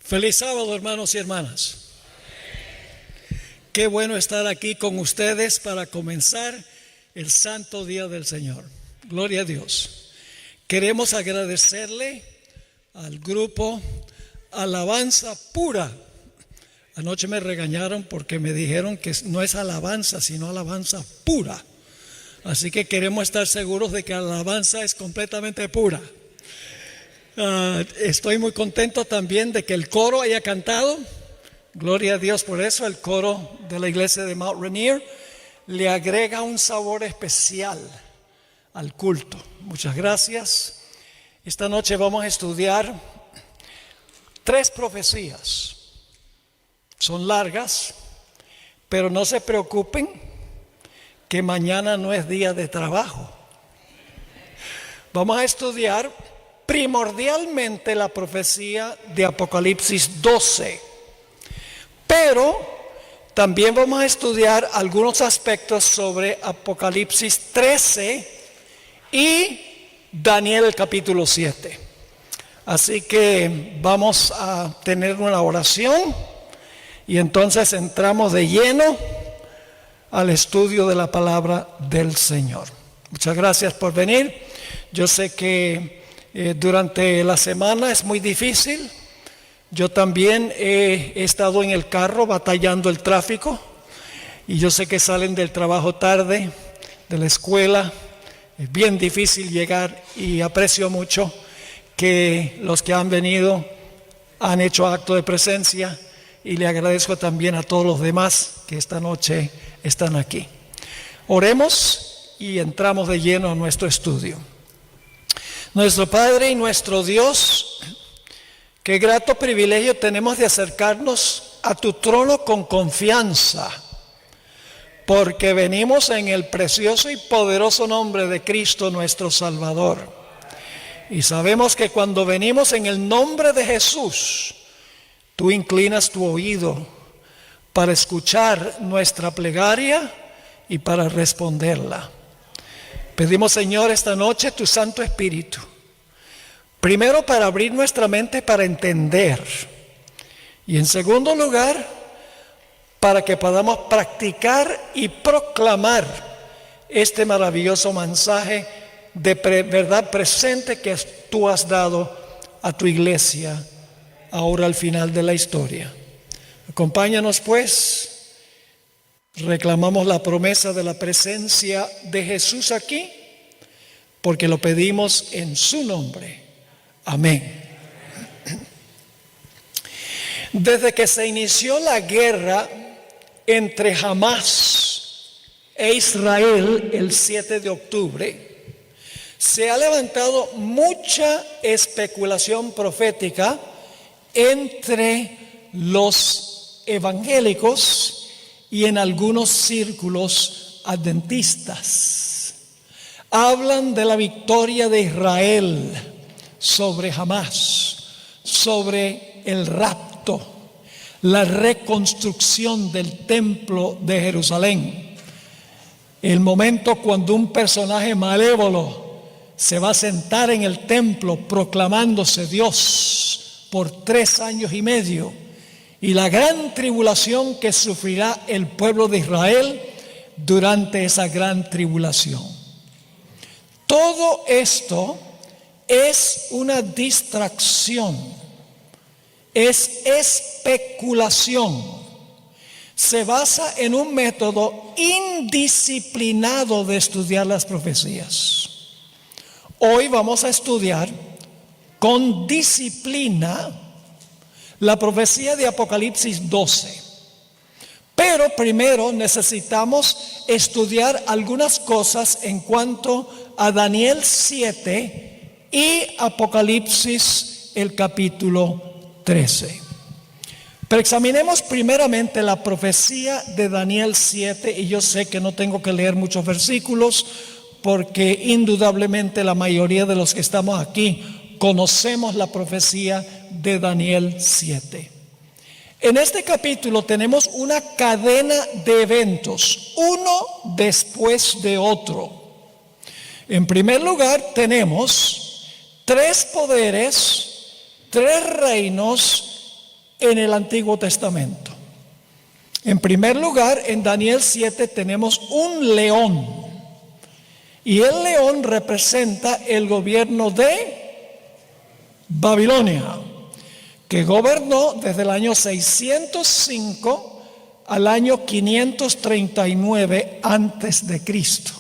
Feliz sábado, hermanos y hermanas. Qué bueno estar aquí con ustedes para comenzar el santo día del Señor. Gloria a Dios. Queremos agradecerle al grupo Alabanza Pura. Anoche me regañaron porque me dijeron que no es alabanza, sino alabanza pura. Así que queremos estar seguros de que la alabanza es completamente pura. Estoy muy contento también de que el coro haya cantado. Gloria a Dios por eso. El coro de la iglesia de Mount Rainier le agrega un sabor especial al culto. Muchas gracias. Esta noche vamos a estudiar 3 profecías. Son largas, pero no se preocupen que mañana no es día de trabajo. Vamos a estudiar primordialmente la profecía de Apocalipsis 12, pero también vamos a estudiar algunos aspectos sobre Apocalipsis 13 y Daniel el capítulo 7. Así que vamos a tener una oración y entonces entramos de lleno al estudio de la palabra del Señor. Muchas gracias por venir. Yo sé que durante la semana es muy difícil. Yo también he estado en el carro batallando el tráfico y yo sé que salen del trabajo tarde, de la escuela. Es bien difícil llegar y aprecio mucho que los que han venido han hecho acto de presencia y le agradezco también a todos los demás que esta noche están aquí. Oremos y entramos de lleno a nuestro estudio. Nuestro Padre y nuestro Dios, qué grato privilegio tenemos de acercarnos a tu trono con confianza, porque venimos en el precioso y poderoso nombre de Cristo nuestro Salvador. Y sabemos que cuando venimos en el nombre de Jesús, tú inclinas tu oído para escuchar nuestra plegaria y para responderla. Pedimos, Señor, esta noche tu Santo Espíritu, primero para abrir nuestra mente para entender y en segundo lugar para que podamos practicar y proclamar este maravilloso mensaje de verdad presente que tú has dado a tu iglesia ahora al final de la historia. Acompáñanos pues. Reclamamos la promesa de la presencia de Jesús aquí, porque lo pedimos en su nombre. Amén. Desde que se inició la guerra entre Hamás e Israel el 7 de octubre, se ha levantado mucha especulación profética entre los evangélicos y en algunos círculos adventistas. Hablan de la victoria de Israel sobre Hamás, sobre el rapto, la reconstrucción del templo de Jerusalén, el momento cuando un personaje malévolo se va a sentar en el templo proclamándose Dios por 3 años y medio, y la gran tribulación que sufrirá el pueblo de Israel durante esa gran tribulación. Todo esto es una distracción, es especulación. Se basa en un método indisciplinado de estudiar las profecías. Hoy vamos a estudiar con disciplina la profecía de Apocalipsis 12. Pero primero necesitamos estudiar algunas cosas en cuanto a Daniel 7 y Apocalipsis el capítulo 13. Pero examinemos primeramente la profecía de Daniel 7, y yo sé que no tengo que leer muchos versículos porque indudablemente la mayoría de los que estamos aquí conocemos la profecía de Daniel 7. En este capítulo tenemos una cadena de eventos, uno después de otro. En primer lugar tenemos 3 poderes, 3 reinos en el Antiguo Testamento. En primer lugar, en Daniel 7 tenemos un león. Y el león representa el gobierno de Babilonia, que gobernó desde el año 605 al año 539 antes de Cristo.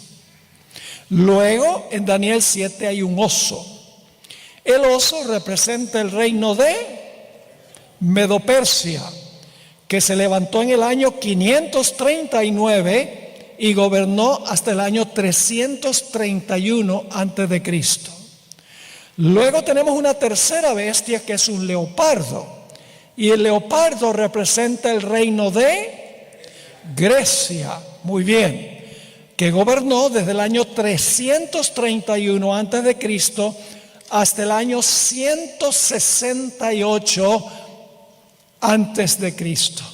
Luego, en Daniel 7 hay un oso. El oso representa el reino de Medo-Persia, que se levantó en el año 539 y gobernó hasta el año 331 antes de Cristo. Luego tenemos una tercera bestia que es un leopardo, y el leopardo representa el reino de Grecia, muy bien, que gobernó desde el año 331 antes de Cristo hasta el año 168 antes de Cristo.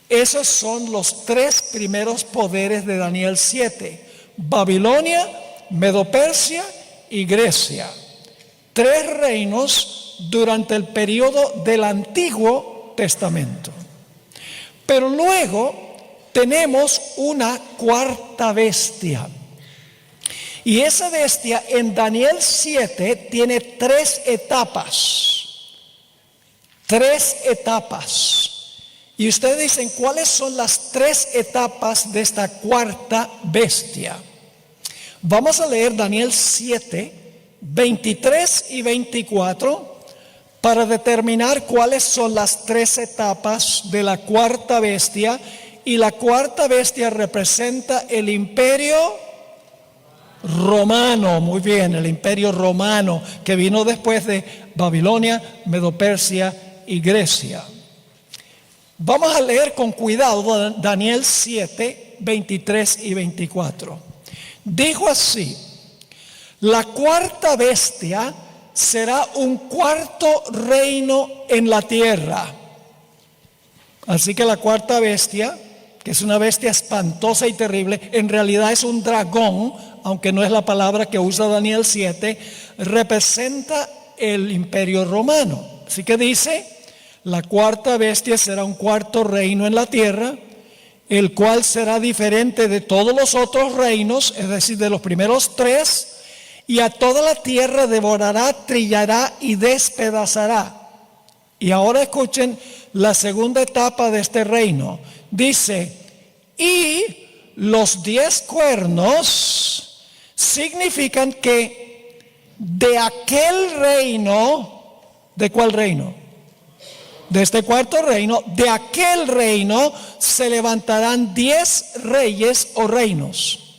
Esos son los tres primeros poderes de Daniel 7: Babilonia, Medo-Persia y Grecia. Tres reinos durante el periodo del Antiguo Testamento. Pero luego tenemos una cuarta bestia. Y esa bestia en Daniel 7 tiene tres etapas. Tres etapas. Y ustedes dicen, ¿cuáles son las tres etapas de esta cuarta bestia? Vamos a leer Daniel 7, 23 y 24 para determinar cuáles son las tres etapas de la cuarta bestia. Y la cuarta bestia representa el imperio romano. Muy bien, el imperio romano que vino después de Babilonia, Medo-Persia y Grecia. Vamos a leer con cuidado Daniel 7, 23 y 24. Dijo así: la cuarta bestia será un cuarto reino en la tierra. Así que la cuarta bestia, que es una bestia espantosa y terrible, en realidad es un dragón, aunque no es la palabra que usa Daniel 7, representa el imperio romano. Así que dice: la cuarta bestia será un cuarto reino en la tierra, el cual será diferente de todos los otros reinos, es decir, de los primeros tres, y a toda la tierra devorará, trillará y despedazará. Y ahora escuchen la segunda etapa de este reino. Dice: y los 10 cuernos significan que de aquel reino, ¿de cuál reino? De este cuarto reino, de aquel reino se levantarán 10 reyes o reinos.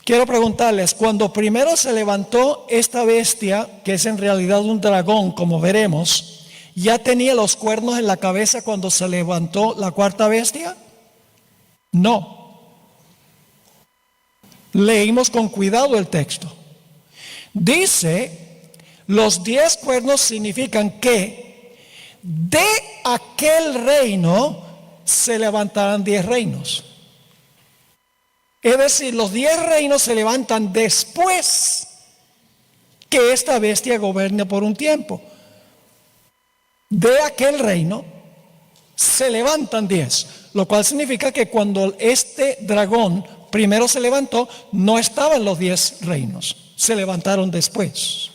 Quiero preguntarles, cuando primero se levantó esta bestia, que es en realidad un dragón, como veremos, ¿ya tenía los cuernos en la cabeza cuando se levantó la cuarta bestia? No. Leímos con cuidado el texto. Dice, los 10 cuernos significan que de aquel reino se levantarán 10 reinos. Es decir, los 10 reinos se levantan después que esta bestia gobierne por un tiempo. De aquel reino se levantan 10, lo cual significa que cuando este dragón primero se levantó, no estaban los 10 reinos, se levantaron después.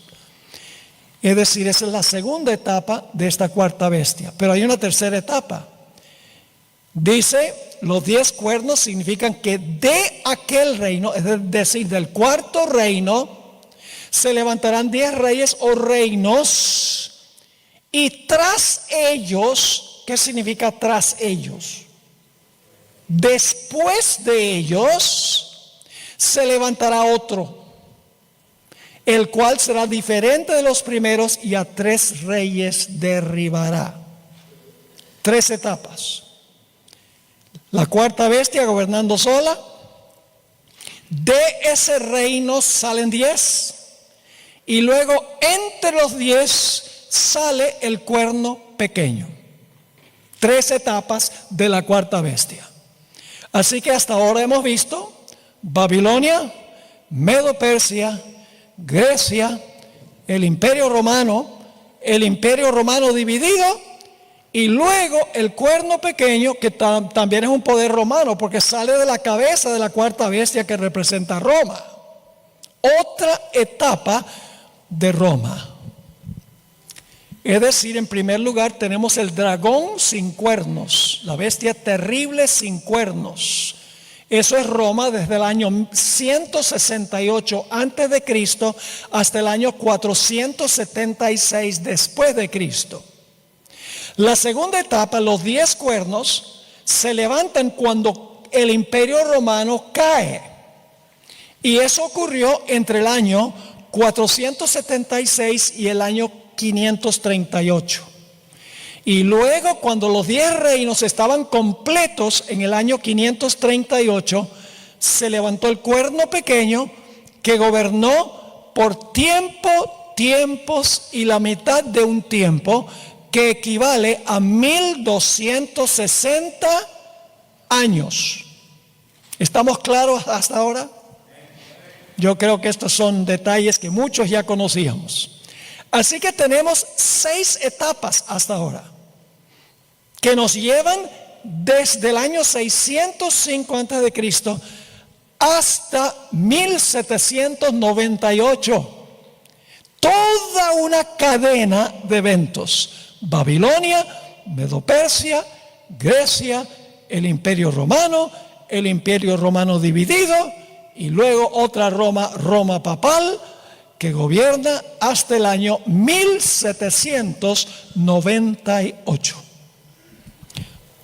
Es decir, esa es la segunda etapa de esta cuarta bestia. Pero hay una tercera etapa. Dice, los 10 cuernos significan que de aquel reino, es decir, del cuarto reino, se levantarán 10 reyes o reinos, y tras ellos, ¿qué significa tras ellos? Después de ellos, se levantará otro, el cual será diferente de los primeros, y a 3 reyes derribará. 3 etapas. La cuarta bestia gobernando sola. De ese reino salen 10. Y luego entre los 10 sale el cuerno pequeño. 3 etapas de la cuarta bestia. Así que hasta ahora hemos visto Babilonia, Medo-Persia, Grecia, el imperio romano dividido, Y luego el cuerno pequeño, que también es un poder romano, porque sale de la cabeza de la cuarta bestia que representa a Roma. Otra etapa de Roma. Es decir, en primer lugar tenemos el dragón sin cuernos, la bestia terrible sin cuernos. Eso es Roma desde el año 168 antes de Cristo hasta el año 476 después de Cristo. La segunda etapa, los 10 cuernos, se levantan cuando el imperio romano cae. Y eso ocurrió entre el año 476 y el año 538. Y luego, cuando los 10 reinos estaban completos en el año 538, se levantó el cuerno pequeño que gobernó por tiempos y la mitad de un tiempo, que equivale a 1260 años. ¿Estamos claros hasta ahora? Yo creo que estos son detalles que muchos ya conocíamos. Así que tenemos 6 etapas hasta ahora, que nos llevan desde el año 605 a.C. hasta 1798. Toda una cadena de eventos. Babilonia, Medo-Persia, Grecia, el Imperio Romano dividido, y luego otra Roma papal, que gobierna hasta el año 1798.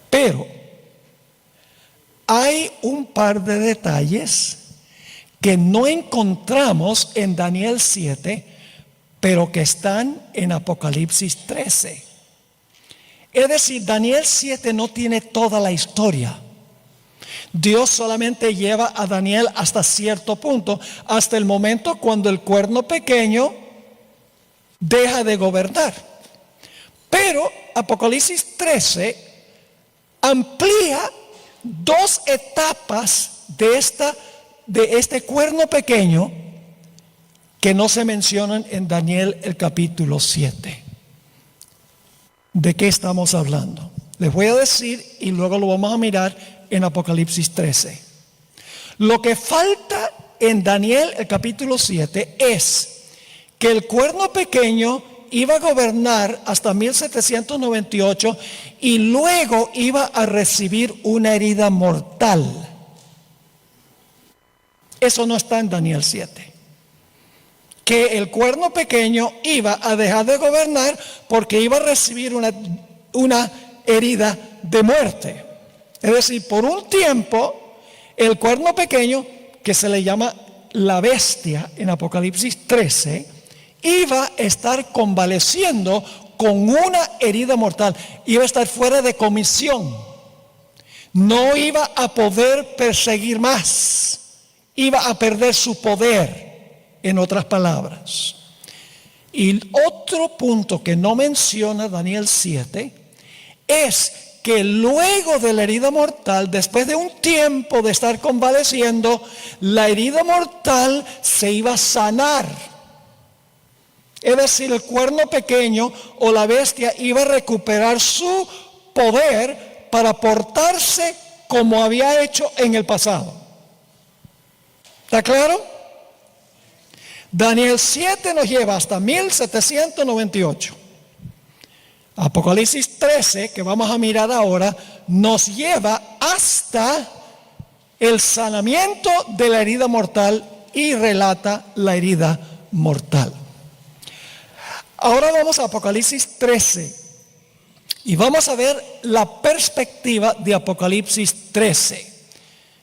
Pero hay un par de detalles que no encontramos en Daniel 7, pero que están en Apocalipsis 13. Es decir, Daniel 7 no tiene toda la historia. Dios solamente lleva a Daniel hasta cierto punto, hasta el momento cuando el cuerno pequeño deja de gobernar. Pero Apocalipsis 13 amplía 2 etapas de este cuerno pequeño que no se mencionan en Daniel el capítulo 7. ¿De qué estamos hablando? Les voy a decir y luego lo vamos a mirar en Apocalipsis 13. Lo que falta en Daniel el capítulo 7 es que el cuerno pequeño iba a gobernar hasta 1798 y luego iba a recibir una herida mortal. Eso no está en Daniel 7. Que el cuerno pequeño iba a dejar de gobernar porque iba a recibir una herida de muerte. Es decir, por un tiempo, el cuerno pequeño, que se le llama la bestia en Apocalipsis 13, iba a estar convaleciendo con una herida mortal. Iba a estar fuera de comisión. No iba a poder perseguir más. Iba a perder su poder, en otras palabras. Y otro punto que no menciona Daniel 7 es que luego de la herida mortal, después de un tiempo de estar convaleciendo, la herida mortal se iba a sanar. Es decir, el cuerno pequeño o la bestia iba a recuperar su poder para portarse como había hecho en el pasado. ¿Está claro? Daniel 7 nos lleva hasta 1798. Apocalipsis 13, que vamos a mirar ahora, nos lleva hasta el sanamiento de la herida mortal y relata la herida mortal. Ahora vamos a Apocalipsis 13 y vamos a ver la perspectiva de Apocalipsis 13.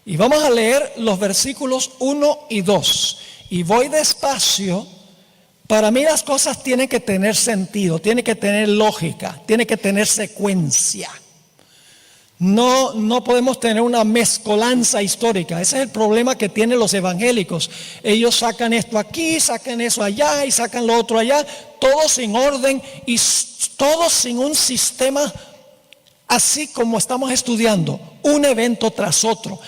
Y vamos a leer los versículos 1 y 2. Y voy despacio. Para mí las cosas tienen que tener sentido, tienen que tener lógica, tienen que tener secuencia. No podemos tener una mezcolanza histórica. Ese es el problema que tienen los evangélicos. Ellos sacan esto aquí, sacan eso allá y sacan lo otro allá, todo sin orden y todo sin un sistema, así como estamos estudiando, un evento tras otro.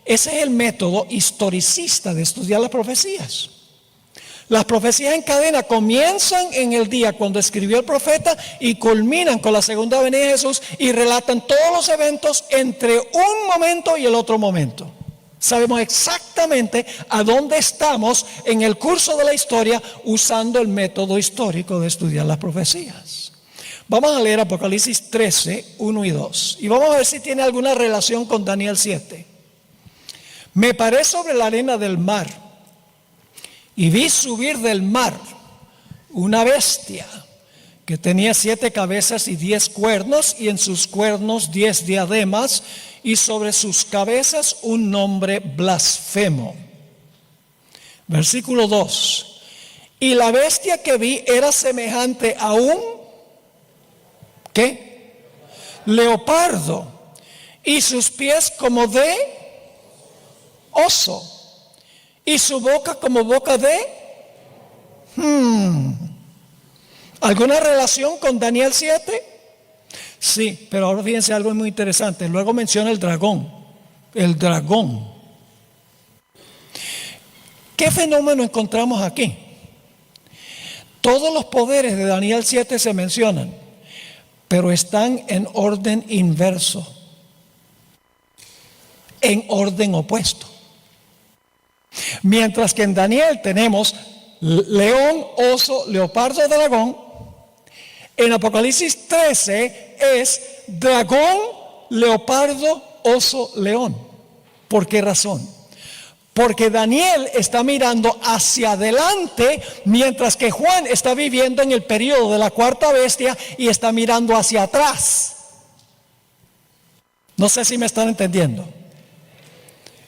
Ese es el método historicista de estudiar las profecías. Las profecías en cadena comienzan en el día cuando escribió el profeta y culminan con la segunda venida de Jesús y relatan todos los eventos entre un momento y el otro momento. Sabemos exactamente a dónde estamos en el curso de la historia usando el método histórico de estudiar las profecías. Vamos a leer Apocalipsis 13, 1 y 2 y vamos a ver si tiene alguna relación con Daniel 7. Me paré sobre la arena del mar y vi subir del mar una bestia que tenía 7 cabezas y 10 cuernos, y en sus cuernos 10 diademas, y sobre sus cabezas un nombre blasfemo. Versículo 2. Y la bestia que vi era semejante a un, ¿qué? Leopardo, y sus pies como de oso, y su boca como boca de... ¿Alguna relación con Daniel 7? Sí, pero ahora fíjense algo muy interesante. Luego menciona el dragón. El dragón. ¿Qué fenómeno encontramos aquí? Todos los poderes de Daniel 7 se mencionan, pero están en orden inverso, en orden opuesto. Mientras que en Daniel tenemos león, oso, leopardo, dragón, en Apocalipsis 13 es dragón, leopardo, oso, león. ¿Por qué razón? Porque Daniel está mirando hacia adelante, mientras que Juan está viviendo en el periodo de la cuarta bestia y está mirando hacia atrás. No sé si me están entendiendo.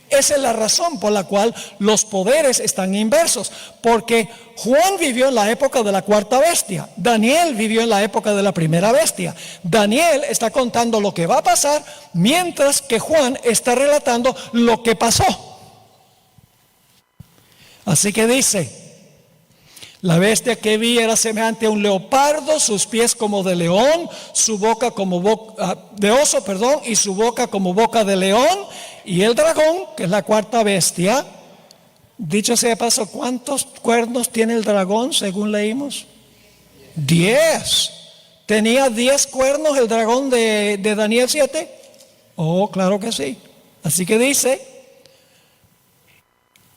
Esa es la razón por la cual los poderes están inversos, porque Juan vivió en la época de la cuarta bestia, Daniel vivió en la época de la primera bestia. Daniel está contando lo que va a pasar, mientras que Juan está relatando lo que pasó. Así que dice: la bestia que vi era semejante a un leopardo, sus pies como de león, su boca como boca de oso, y su boca como boca de león. Y el dragón, que es la cuarta bestia, dicho sea de paso, ¿cuántos cuernos tiene el dragón según leímos? 10. ¿Tenía 10 cuernos el dragón de Daniel 7? Oh, claro que sí. Así que dice: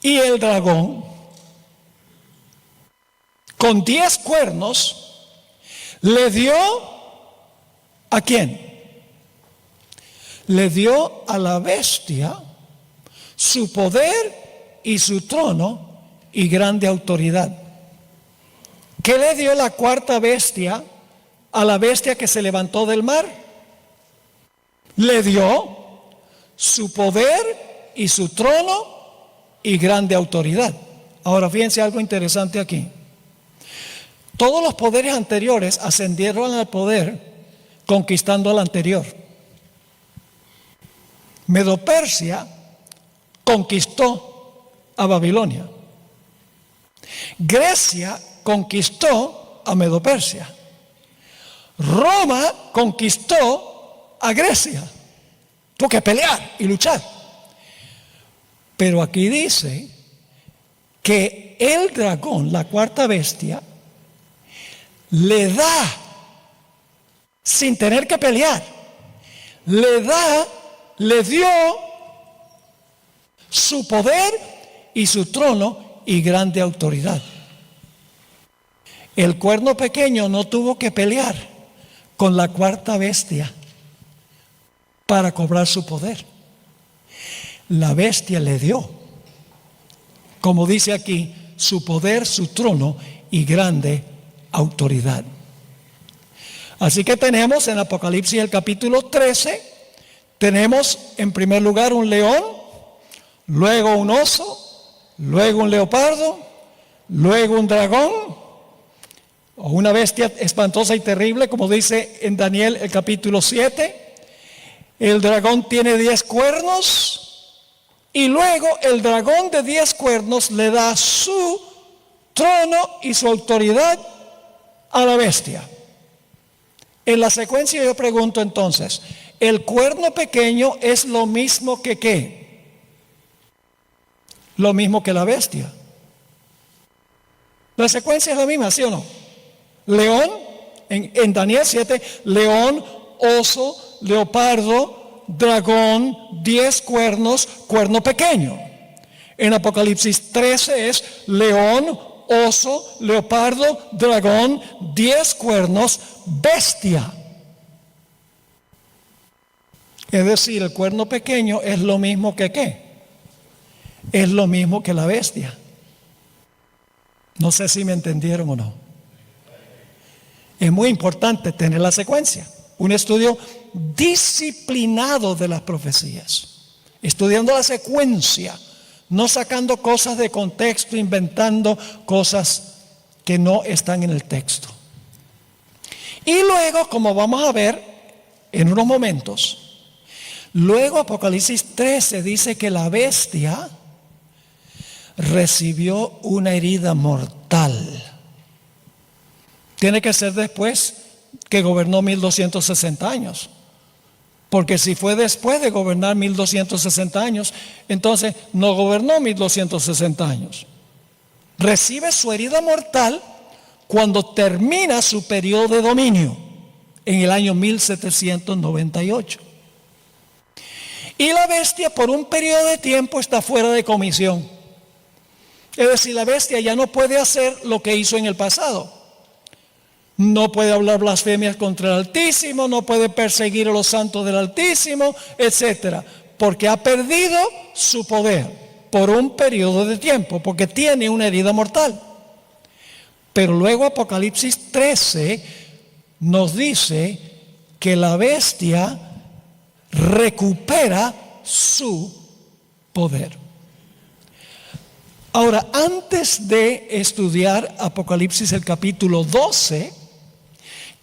y el dragón, con 10 cuernos, le dio ¿a quién? Le dio a la bestia su poder y su trono y grande autoridad. ¿Qué le dio la cuarta bestia a la bestia que se levantó del mar? Le dio su poder y su trono y grande autoridad. Ahora fíjense algo interesante aquí. Todos los poderes anteriores ascendieron al poder conquistando al anterior. Medo-Persia conquistó a Babilonia. Grecia conquistó a Medo-Persia. Roma conquistó a Grecia. Tuvo que pelear y luchar. Pero aquí dice que el dragón, la cuarta bestia, le da, sin tener que pelear, le dio su poder y su trono y grande autoridad. El cuerno pequeño no tuvo que pelear con la cuarta bestia para cobrar su poder. La bestia le dio, como dice aquí, su poder, su trono y grande autoridad. Así que tenemos en Apocalipsis el capítulo 13, tenemos en primer lugar un león, luego un oso, luego un leopardo, luego un dragón, o una bestia espantosa y terrible, como dice en Daniel el capítulo 7. El dragón tiene 10 cuernos, y luego el dragón de 10 cuernos le da su trono y su autoridad a la bestia. En la secuencia yo pregunto entonces, ¿el cuerno pequeño es lo mismo que qué? Lo mismo que la bestia. La secuencia es la misma, ¿sí o no? León, en Daniel 7, león, oso, leopardo, dragón, 10 cuernos, cuerno pequeño. En Apocalipsis 13 es león, oso, leopardo, dragón, 10 cuernos, bestia. Es decir, el cuerno pequeño es lo mismo que ¿qué? Es lo mismo que la bestia. No sé si me entendieron o no. Es muy importante tener la secuencia. Un estudio disciplinado de las profecías. Estudiando la secuencia. No sacando cosas de contexto, inventando cosas que no están en el texto. Y luego, como vamos a ver en unos momentos, luego Apocalipsis 13 dice que la bestia recibió una herida mortal. Tiene que ser después que gobernó 1260 años. Porque si fue después de gobernar 1260 años, entonces no gobernó 1260 años. Recibe su herida mortal cuando termina su periodo de dominio en el año 1798. Y la bestia por un periodo de tiempo está fuera de comisión. Es decir, la bestia ya no puede hacer lo que hizo en el pasado. No puede hablar blasfemias contra el Altísimo, no puede perseguir a los santos del Altísimo, etcétera, porque ha perdido su poder por un periodo de tiempo, porque tiene una herida mortal. Pero luego Apocalipsis 13 nos dice que la bestia recupera su poder. Ahora, antes de estudiar Apocalipsis el capítulo 12,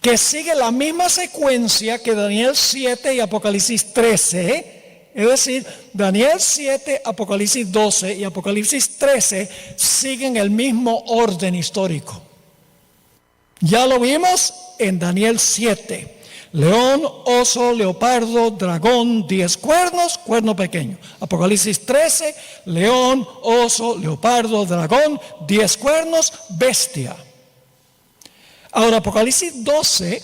que sigue la misma secuencia que Daniel 7 y Apocalipsis 13, es decir, Daniel 7, Apocalipsis 12 y Apocalipsis 13 siguen el mismo orden histórico. Ya lo vimos en Daniel 7. León, oso, leopardo, dragón, 10 cuernos, cuerno pequeño. Apocalipsis 13, león, oso, leopardo, dragón, 10 cuernos, bestia. Ahora, Apocalipsis 12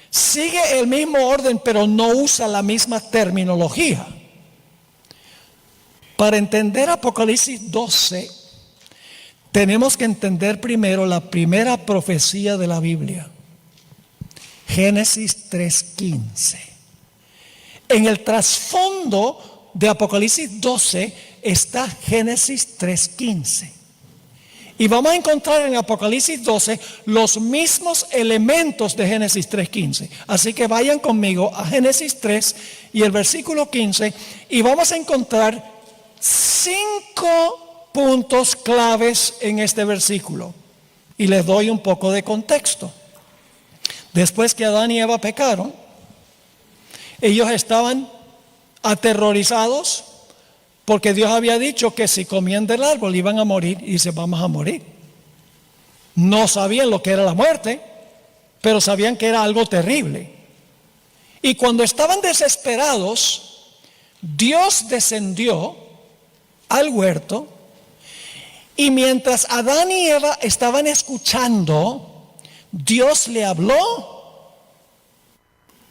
sigue el mismo orden, pero no usa la misma terminología. Para entender Apocalipsis 12, tenemos que entender primero la primera profecía de la Biblia. Génesis 3:15. En el trasfondo de Apocalipsis 12 está Génesis 3:15. Y vamos a encontrar en Apocalipsis 12 los mismos elementos de Génesis 3:15. Así que vayan conmigo a Génesis 3 y el versículo 15 y vamos a encontrar 5 puntos claves en este versículo. Y les doy un poco de contexto. Después que Adán y Eva pecaron, ellos estaban aterrorizados porque Dios había dicho que si comían del árbol iban a morir y dice, vamos a morir. No sabían lo que era la muerte, pero sabían que era algo terrible. Y cuando estaban desesperados, Dios descendió al huerto y mientras Adán y Eva estaban escuchando, Dios le habló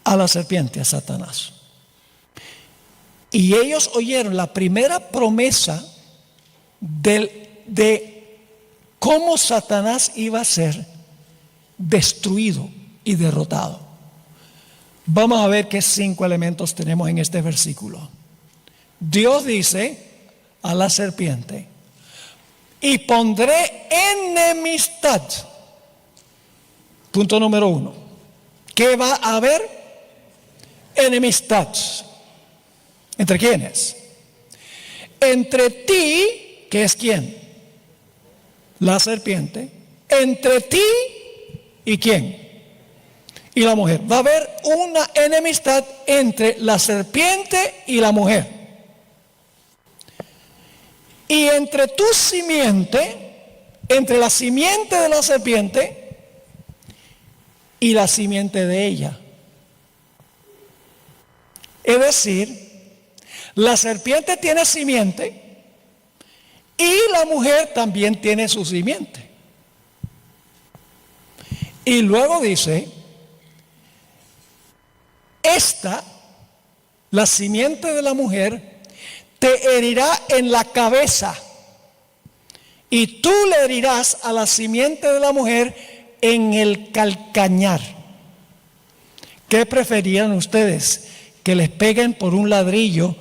a la serpiente, a Satanás. Y ellos oyeron la primera promesa de cómo Satanás iba a ser destruido y derrotado. Vamos a ver qué 5 elementos tenemos en este versículo. Dios dice a la serpiente, y pondré enemistad. Punto número 1. ¿Qué va a haber? Enemistad. ¿Entre quiénes? Entre ti, que es quién, la serpiente, entre ti y quién, y la mujer. Va a haber una enemistad entre la serpiente y la mujer. Y entre tu simiente, entre la simiente de la serpiente y la simiente de ella. Es decir, la serpiente tiene simiente y la mujer también tiene su simiente. Y luego dice, la simiente de la mujer, te herirá en la cabeza, y tú le herirás a la simiente de la mujer en el calcañar. ¿Qué preferían ustedes? ¿Que les peguen con un ladrillo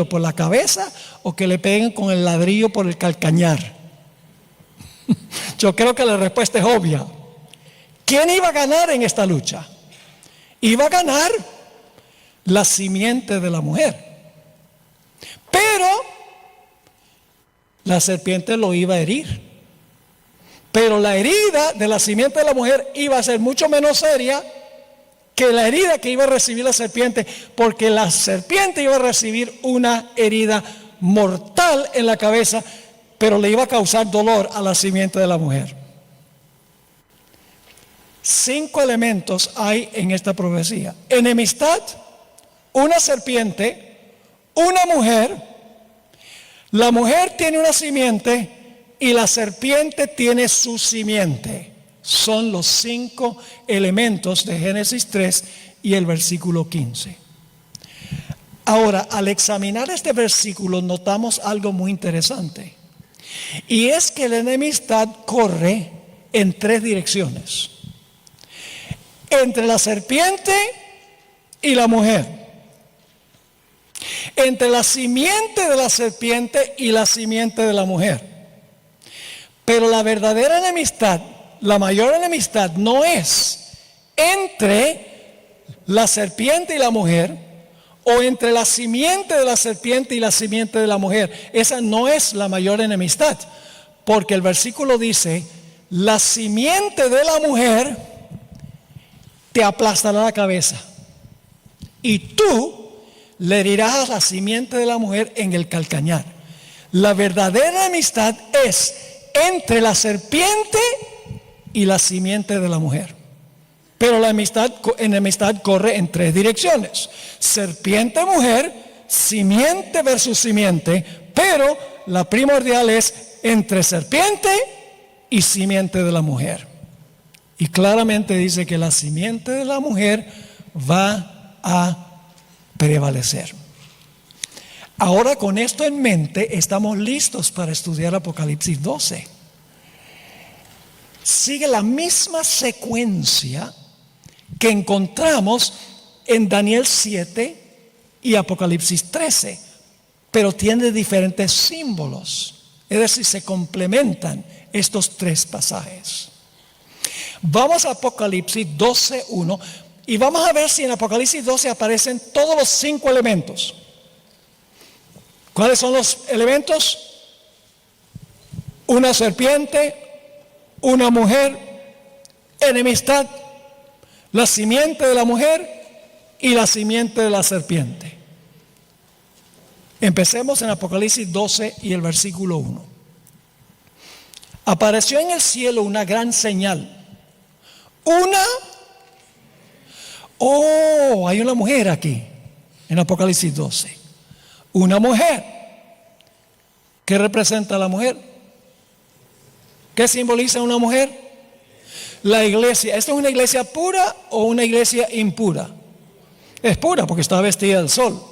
por la cabeza, o que le peguen con el ladrillo por el calcañar? Yo creo que la respuesta es obvia. ¿Quién iba a ganar en esta lucha? Iba a ganar la simiente de la mujer. Pero la serpiente lo iba a herir. Pero la herida de la simiente de la mujer iba a ser mucho menos seria que la herida que iba a recibir la serpiente, porque la serpiente iba a recibir una herida mortal en la cabeza, pero le iba a causar dolor a la simiente de la mujer. 5 elementos hay en esta profecía: enemistad, una serpiente, una mujer, la mujer tiene una simiente y la serpiente tiene su simiente. Son los 5 elementos de Génesis 3 y el versículo 15. Ahora, al examinar este versículo, notamos algo muy interesante. Y es que la enemistad corre en 3 direcciones: entre la serpiente y la mujer, entre la simiente de la serpiente y la simiente de la mujer. Pero la verdadera enemistad, la mayor enemistad, no es entre la serpiente y la mujer, o entre la simiente de la serpiente y la simiente de la mujer. Esa no es la mayor enemistad, porque el versículo dice: la simiente de la mujer te aplastará la cabeza, y tú le herirás a la simiente de la mujer en el calcañar. La verdadera enemistad es entre la serpiente y la simiente de la mujer. Pero la enemistad corre en 3 direcciones: serpiente, mujer, simiente versus simiente. Pero la primordial es entre serpiente y simiente de la mujer. Y claramente dice que la simiente de la mujer va a prevalecer. Ahora, con esto en mente, estamos listos para estudiar Apocalipsis 12. Sigue la misma secuencia que encontramos en Daniel 7 y Apocalipsis 13, pero tiene diferentes símbolos. Es decir, se complementan estos 3 pasajes. Vamos a Apocalipsis 12:1 y vamos a ver si en Apocalipsis 12 aparecen todos los 5 elementos. ¿Cuáles son los elementos? Una serpiente, una mujer, enemistad, la simiente de la mujer y la simiente de la serpiente. Empecemos en Apocalipsis 12 y el versículo 1. Apareció en el cielo una gran señal. Hay una mujer aquí en Apocalipsis 12. Una mujer. ¿Qué representa a la mujer? ¿Qué simboliza una mujer? La iglesia. ¿Esta es una iglesia pura o una iglesia impura? Es pura porque está vestida del sol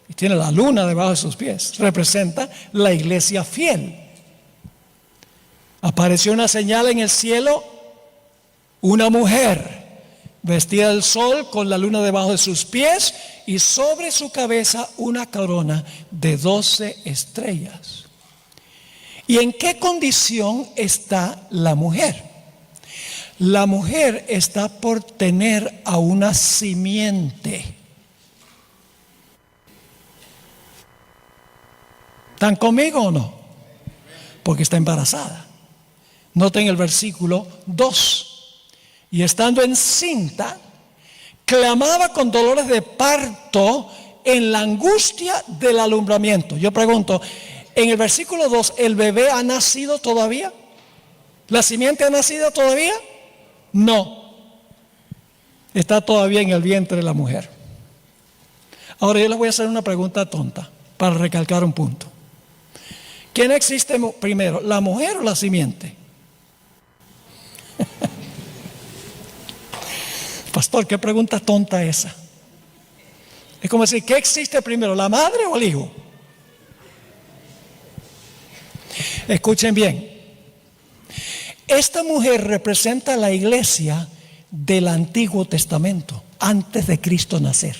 y tiene la luna debajo de sus pies. Representa la iglesia fiel. Apareció una señal en el cielo: una mujer vestida del sol con la luna debajo de sus pies, y sobre su cabeza una corona de 12 estrellas. ¿Y en qué condición está la mujer? La mujer está por tener a una simiente. ¿Están conmigo o no? Porque está embarazada. Noten el versículo 2. Y estando encinta, clamaba con dolores de parto en la angustia del alumbramiento. Yo pregunto, en el versículo 2, ¿el bebé ha nacido todavía? ¿La simiente ha nacido todavía? No. Está todavía en el vientre de la mujer. Ahora yo les voy a hacer una pregunta tonta para recalcar un punto. ¿Quién existe primero, la mujer o la simiente? Pastor, qué pregunta tonta esa. Es como decir, ¿qué existe primero, la madre o el hijo? Escuchen bien. Esta mujer representa la iglesia del Antiguo Testamento, antes de Cristo nacer.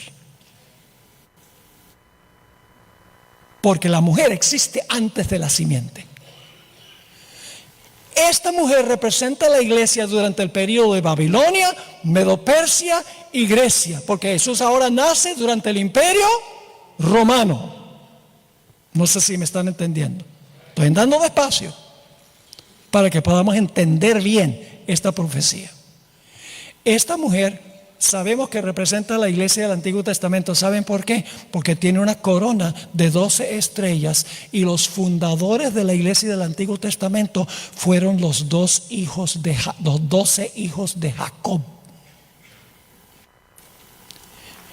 Porque la mujer existe antes de la simiente. Esta mujer representa la iglesia durante el periodo de Babilonia, Medo-Persia y Grecia, porque Jesús ahora nace durante el imperio romano. No sé si me están entendiendo. Estoy andando despacio para que podamos entender bien esta profecía. Esta mujer sabemos que representa la iglesia del Antiguo Testamento. ¿Saben por qué? Porque tiene una corona de 12 estrellas y los fundadores de la iglesia del Antiguo Testamento fueron los 12 hijos de Jacob.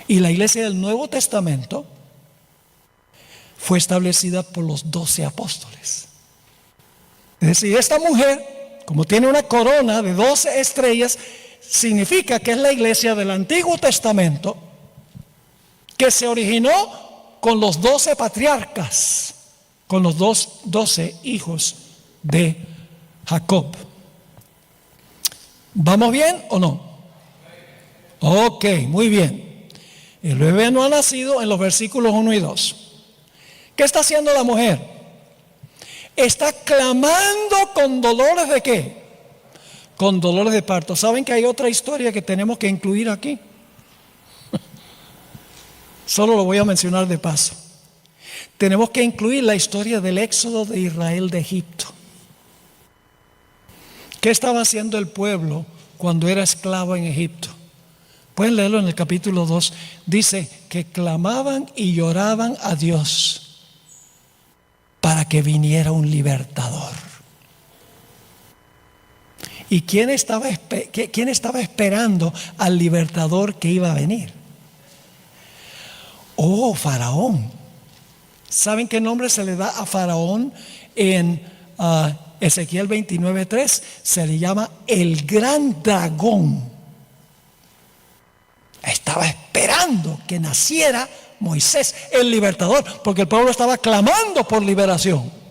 Y la iglesia del Nuevo Testamento fue establecida por los 12 apóstoles. Es decir, esta mujer, como tiene una corona de 12 estrellas, significa que es la iglesia del Antiguo Testamento que se originó con los 12 patriarcas, con los 12 hijos de Jacob. ¿Vamos bien o no? Ok, muy bien. El bebé no ha nacido en los versículos 1 y 2. ¿Qué está haciendo la mujer? Está clamando con dolores de ¿qué? Con dolores de parto. ¿Saben que hay otra historia que tenemos que incluir aquí? Solo lo voy a mencionar de paso. Tenemos que incluir la historia del éxodo de Israel de Egipto. ¿Qué estaba haciendo el pueblo cuando era esclavo en Egipto? Pueden leerlo en el capítulo 2. Dice que clamaban y lloraban a Dios para que viniera un libertador. ¿Y quién estaba esperando al libertador que iba a venir? Oh, Faraón. ¿Saben qué nombre se le da a Faraón en Ezequiel 29:3? Se le llama el gran dragón. Estaba esperando que naciera Moisés, el libertador, porque el pueblo estaba clamando por liberación.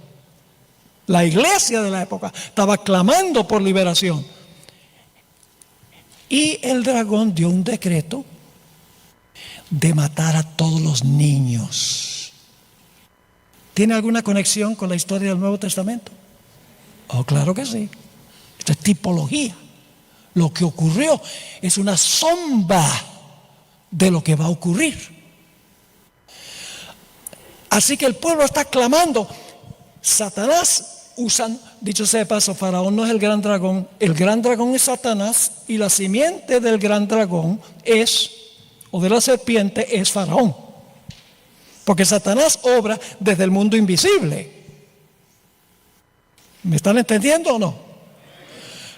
La iglesia de la época estaba clamando por liberación. Y el dragón dio un decreto de matar a todos los niños. ¿Tiene alguna conexión con la historia del Nuevo Testamento? Oh, claro que sí. Esto es tipología. Lo que ocurrió es una sombra de lo que va a ocurrir. Así que el pueblo está clamando. Satanás usan, dicho sea de paso, Faraón no es el gran dragón es Satanás, y la simiente del gran dragón o de la serpiente es Faraón, porque Satanás obra desde el mundo invisible. ¿Me están entendiendo o no?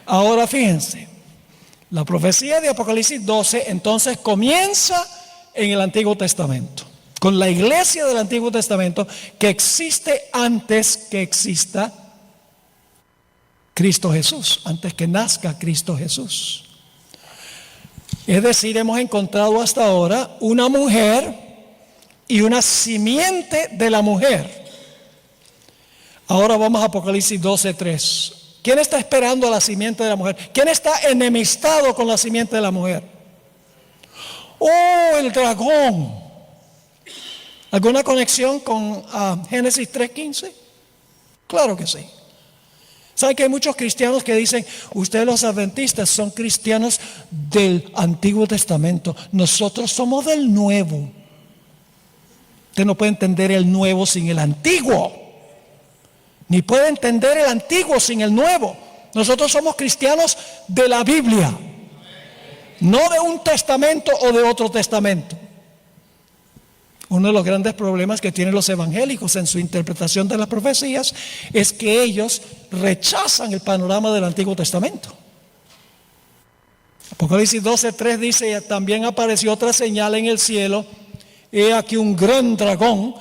Ahora fíjense, la profecía de Apocalipsis 12 entonces comienza en el Antiguo Testamento, con la iglesia del Antiguo Testamento que existe antes que exista Cristo Jesús, antes que nazca Cristo Jesús. Es decir, hemos encontrado hasta ahora una mujer y una simiente de la mujer. Ahora vamos a Apocalipsis 12:3. ¿Quién está esperando a la simiente de la mujer? ¿Quién está enemistado con la simiente de la mujer? ¡Oh, el dragón! ¿Alguna conexión con Génesis 3:15? Claro que sí. ¿Saben que hay muchos cristianos que dicen, ustedes los adventistas son cristianos del Antiguo Testamento, nosotros somos del Nuevo? Usted no puede entender el Nuevo sin el Antiguo, ni puede entender el Antiguo sin el Nuevo. Nosotros somos cristianos de la Biblia, no de un testamento o de otro testamento. Uno de los grandes problemas que tienen los evangélicos en su interpretación de las profecías es que ellos rechazan el panorama del Antiguo Testamento. Apocalipsis 12:3 dice, también apareció otra señal en el cielo, he aquí un gran dragón.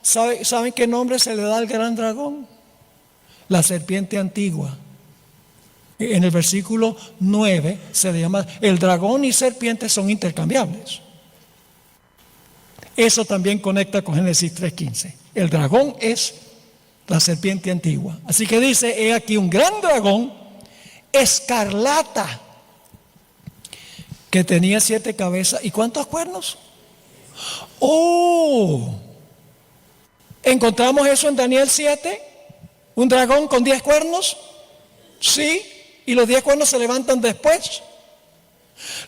¿Saben qué nombre se le da al gran dragón? La serpiente antigua. En el versículo 9 se le llama, el dragón y serpiente son intercambiables. Eso también conecta con Génesis 3:15. El dragón es la serpiente antigua. Así que dice, he aquí un gran dragón, escarlata, que tenía 7 cabezas. ¿Y cuántos cuernos? ¡Oh! ¿Encontramos eso en Daniel 7? ¿Un dragón con 10 cuernos? Sí. ¿Y los 10 cuernos se levantan después?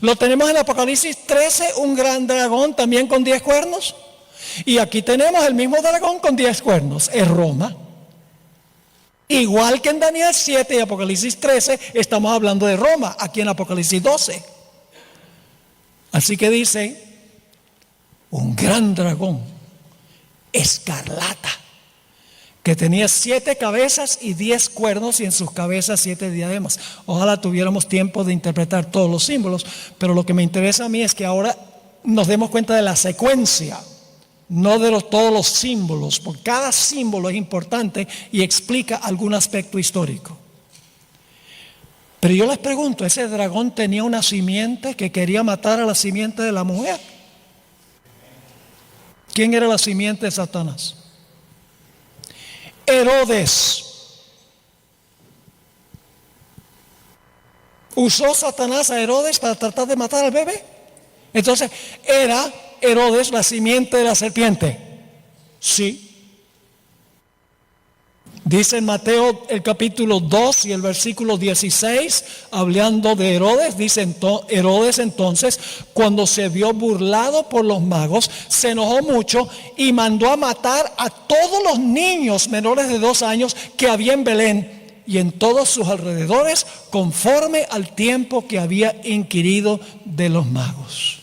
Lo tenemos en Apocalipsis 13, un gran dragón también con 10 cuernos. Y aquí tenemos el mismo dragón con 10 cuernos, es Roma. Igual que en Daniel 7 y Apocalipsis 13, estamos hablando de Roma, aquí en Apocalipsis 12. Así que dice, un gran dragón, escarlata, que tenía 7 cabezas y 10 cuernos y en sus cabezas 7 diademas. Ojalá tuviéramos tiempo de interpretar todos los símbolos, pero lo que me interesa a mí es que ahora nos demos cuenta de la secuencia, no de todos los símbolos, porque cada símbolo es importante y explica algún aspecto histórico. Pero yo les pregunto, ¿ese dragón tenía una simiente que quería matar a la simiente de la mujer? ¿Quién era la simiente de Satanás? Herodes. ¿Usó Satanás a Herodes para tratar de matar al bebé? Entonces, ¿era Herodes la simiente de la serpiente? Sí. Dice en Mateo el capítulo 2 y el versículo 16, hablando de Herodes, dice Herodes entonces, cuando se vio burlado por los magos, se enojó mucho y mandó a matar a todos los niños menores de 2 años que había en Belén y en todos sus alrededores, conforme al tiempo que había inquirido de los magos.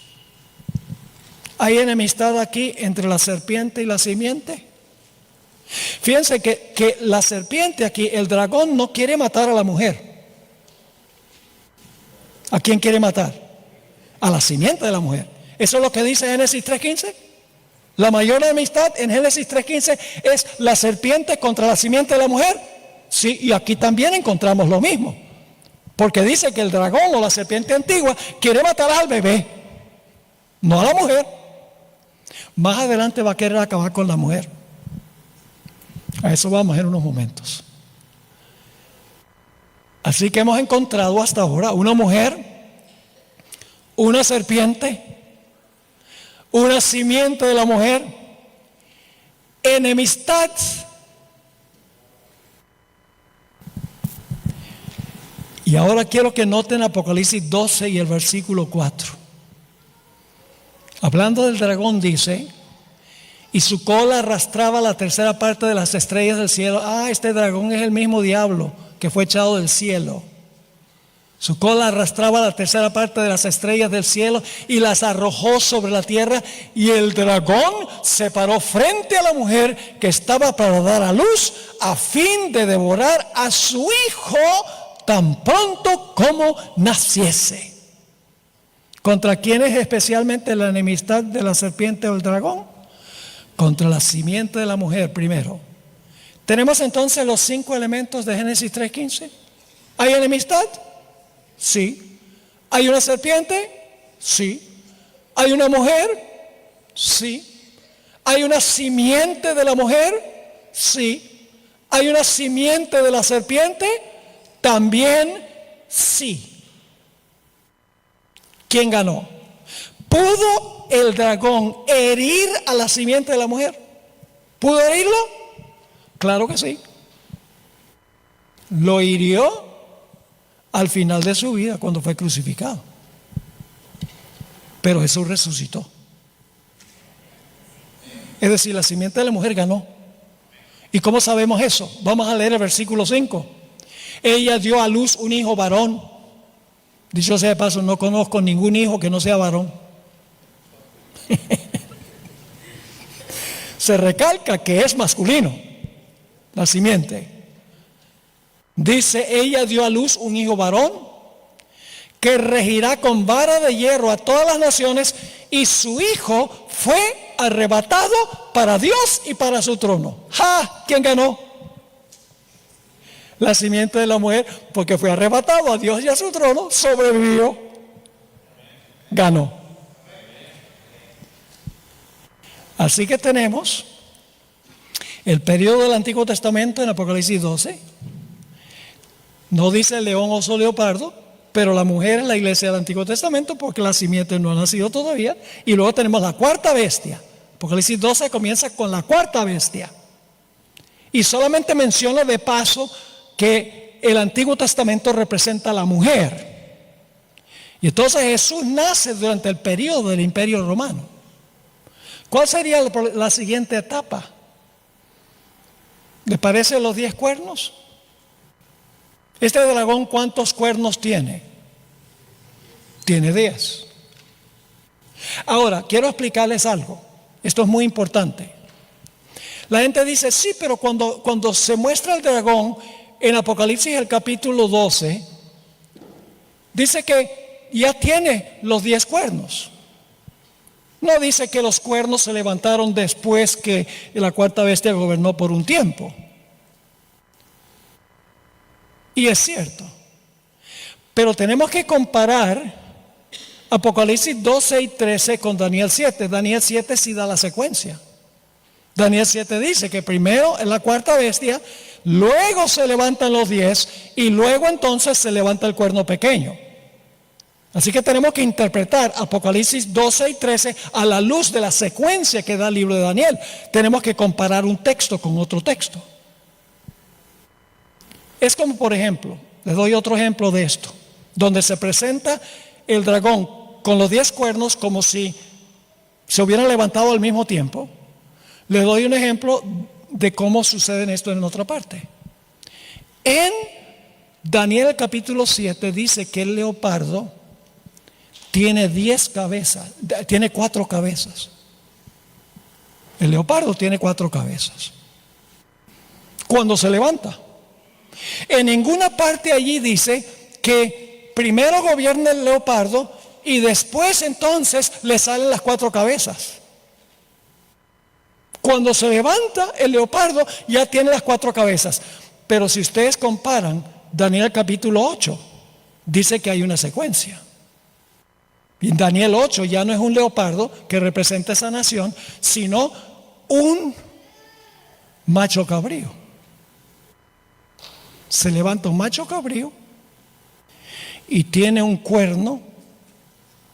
¿Hay enemistad aquí entre la serpiente y la simiente? Fíjense que la serpiente aquí, el dragón, no quiere matar a la mujer. ¿A quién quiere matar? A la simiente de la mujer. Eso es lo que dice Génesis 3:15. La mayor enemistad en Génesis 3:15 es la serpiente contra la simiente de la mujer. Sí, y aquí también encontramos lo mismo. Porque dice que el dragón o la serpiente antigua quiere matar al bebé, no a la mujer. Más adelante va a querer acabar con la mujer. A eso vamos en unos momentos. Así que hemos encontrado hasta ahora una mujer, una serpiente, una simiente de la mujer, enemistad. Y ahora quiero que noten Apocalipsis 12 y el versículo 4. Hablando del dragón dice, y su cola arrastraba la tercera parte de las estrellas del cielo. Este dragón es el mismo diablo que fue echado del cielo. Su cola arrastraba la tercera parte de las estrellas del cielo y las arrojó sobre la tierra. Y el dragón se paró frente a la mujer que estaba para dar a luz, a fin de devorar a su hijo tan pronto como naciese. ¿Contra quién es especialmente la enemistad de la serpiente o el dragón? Contra la simiente de la mujer primero. Tenemos entonces los 5 elementos de Génesis 3:15. ¿Hay enemistad? Sí. ¿Hay una serpiente? Sí. ¿Hay una mujer? Sí. ¿Hay una simiente de la mujer? Sí. ¿Hay una simiente de la serpiente? También sí. ¿Quién ganó? ¿Pudo el dragón herir a la simiente de la mujer? ¿Pudo herirlo? Claro que sí. Lo hirió al final de su vida cuando fue crucificado. Pero Jesús resucitó. Es decir, la simiente de la mujer ganó. ¿Y cómo sabemos eso? Vamos a leer el versículo 5. Ella dio a luz un hijo varón. Dicho sea de paso, no conozco ningún hijo que no sea varón. Se recalca que es masculino la simiente. Dice, ella dio a luz un hijo varón que regirá con vara de hierro a todas las naciones, y su hijo fue arrebatado para Dios y para su trono. ¿Quién ganó? La simiente de la mujer, porque fue arrebatado a Dios y a su trono, sobrevivió, ganó. Así que tenemos el periodo del Antiguo Testamento en Apocalipsis 12. No dice león, oso, leopardo, pero la mujer es la iglesia del Antiguo Testamento porque la simiente no ha nacido todavía. Y luego tenemos la cuarta bestia. Apocalipsis 12 comienza con la cuarta bestia. Y solamente menciona de paso que el Antiguo Testamento representa a la mujer. Y entonces Jesús nace durante el periodo del Imperio Romano. ¿Cuál sería la siguiente etapa? ¿Le parece los 10 cuernos? Este dragón, ¿cuántos cuernos tiene? Tiene 10. Ahora, quiero explicarles algo. Esto es muy importante. La gente dice, sí, pero cuando se muestra el dragón en Apocalipsis el capítulo 12, dice que ya tiene los 10 cuernos. No dice que los cuernos se levantaron después que la cuarta bestia gobernó por un tiempo. Y es cierto. Pero tenemos que comparar Apocalipsis 12 y 13 con Daniel 7. Daniel 7 sí da la secuencia. Daniel 7 dice que primero es la cuarta bestia, luego se levantan los 10 y luego entonces se levanta el cuerno pequeño. Así que tenemos que interpretar Apocalipsis 12 y 13 a la luz de la secuencia que da el libro de Daniel. Tenemos que comparar un texto con otro texto. Es como, por ejemplo, les doy otro ejemplo de esto, donde se presenta el dragón con los 10 cuernos como si se hubieran levantado al mismo tiempo. Les doy un ejemplo de cómo sucede esto en otra parte. En Daniel capítulo 7 dice que el leopardo tiene 10 cabezas, tiene 4 cabezas. El leopardo tiene 4 cabezas. Cuando se levanta. En ninguna parte allí dice que primero gobierna el leopardo y después entonces le salen las 4 cabezas. Cuando se levanta el leopardo ya tiene las 4 cabezas. Pero si ustedes comparan Daniel capítulo 8, dice que hay una secuencia. Y en Daniel 8 ya no es un leopardo que representa esa nación, sino un macho cabrío. Se levanta un macho cabrío y tiene un cuerno,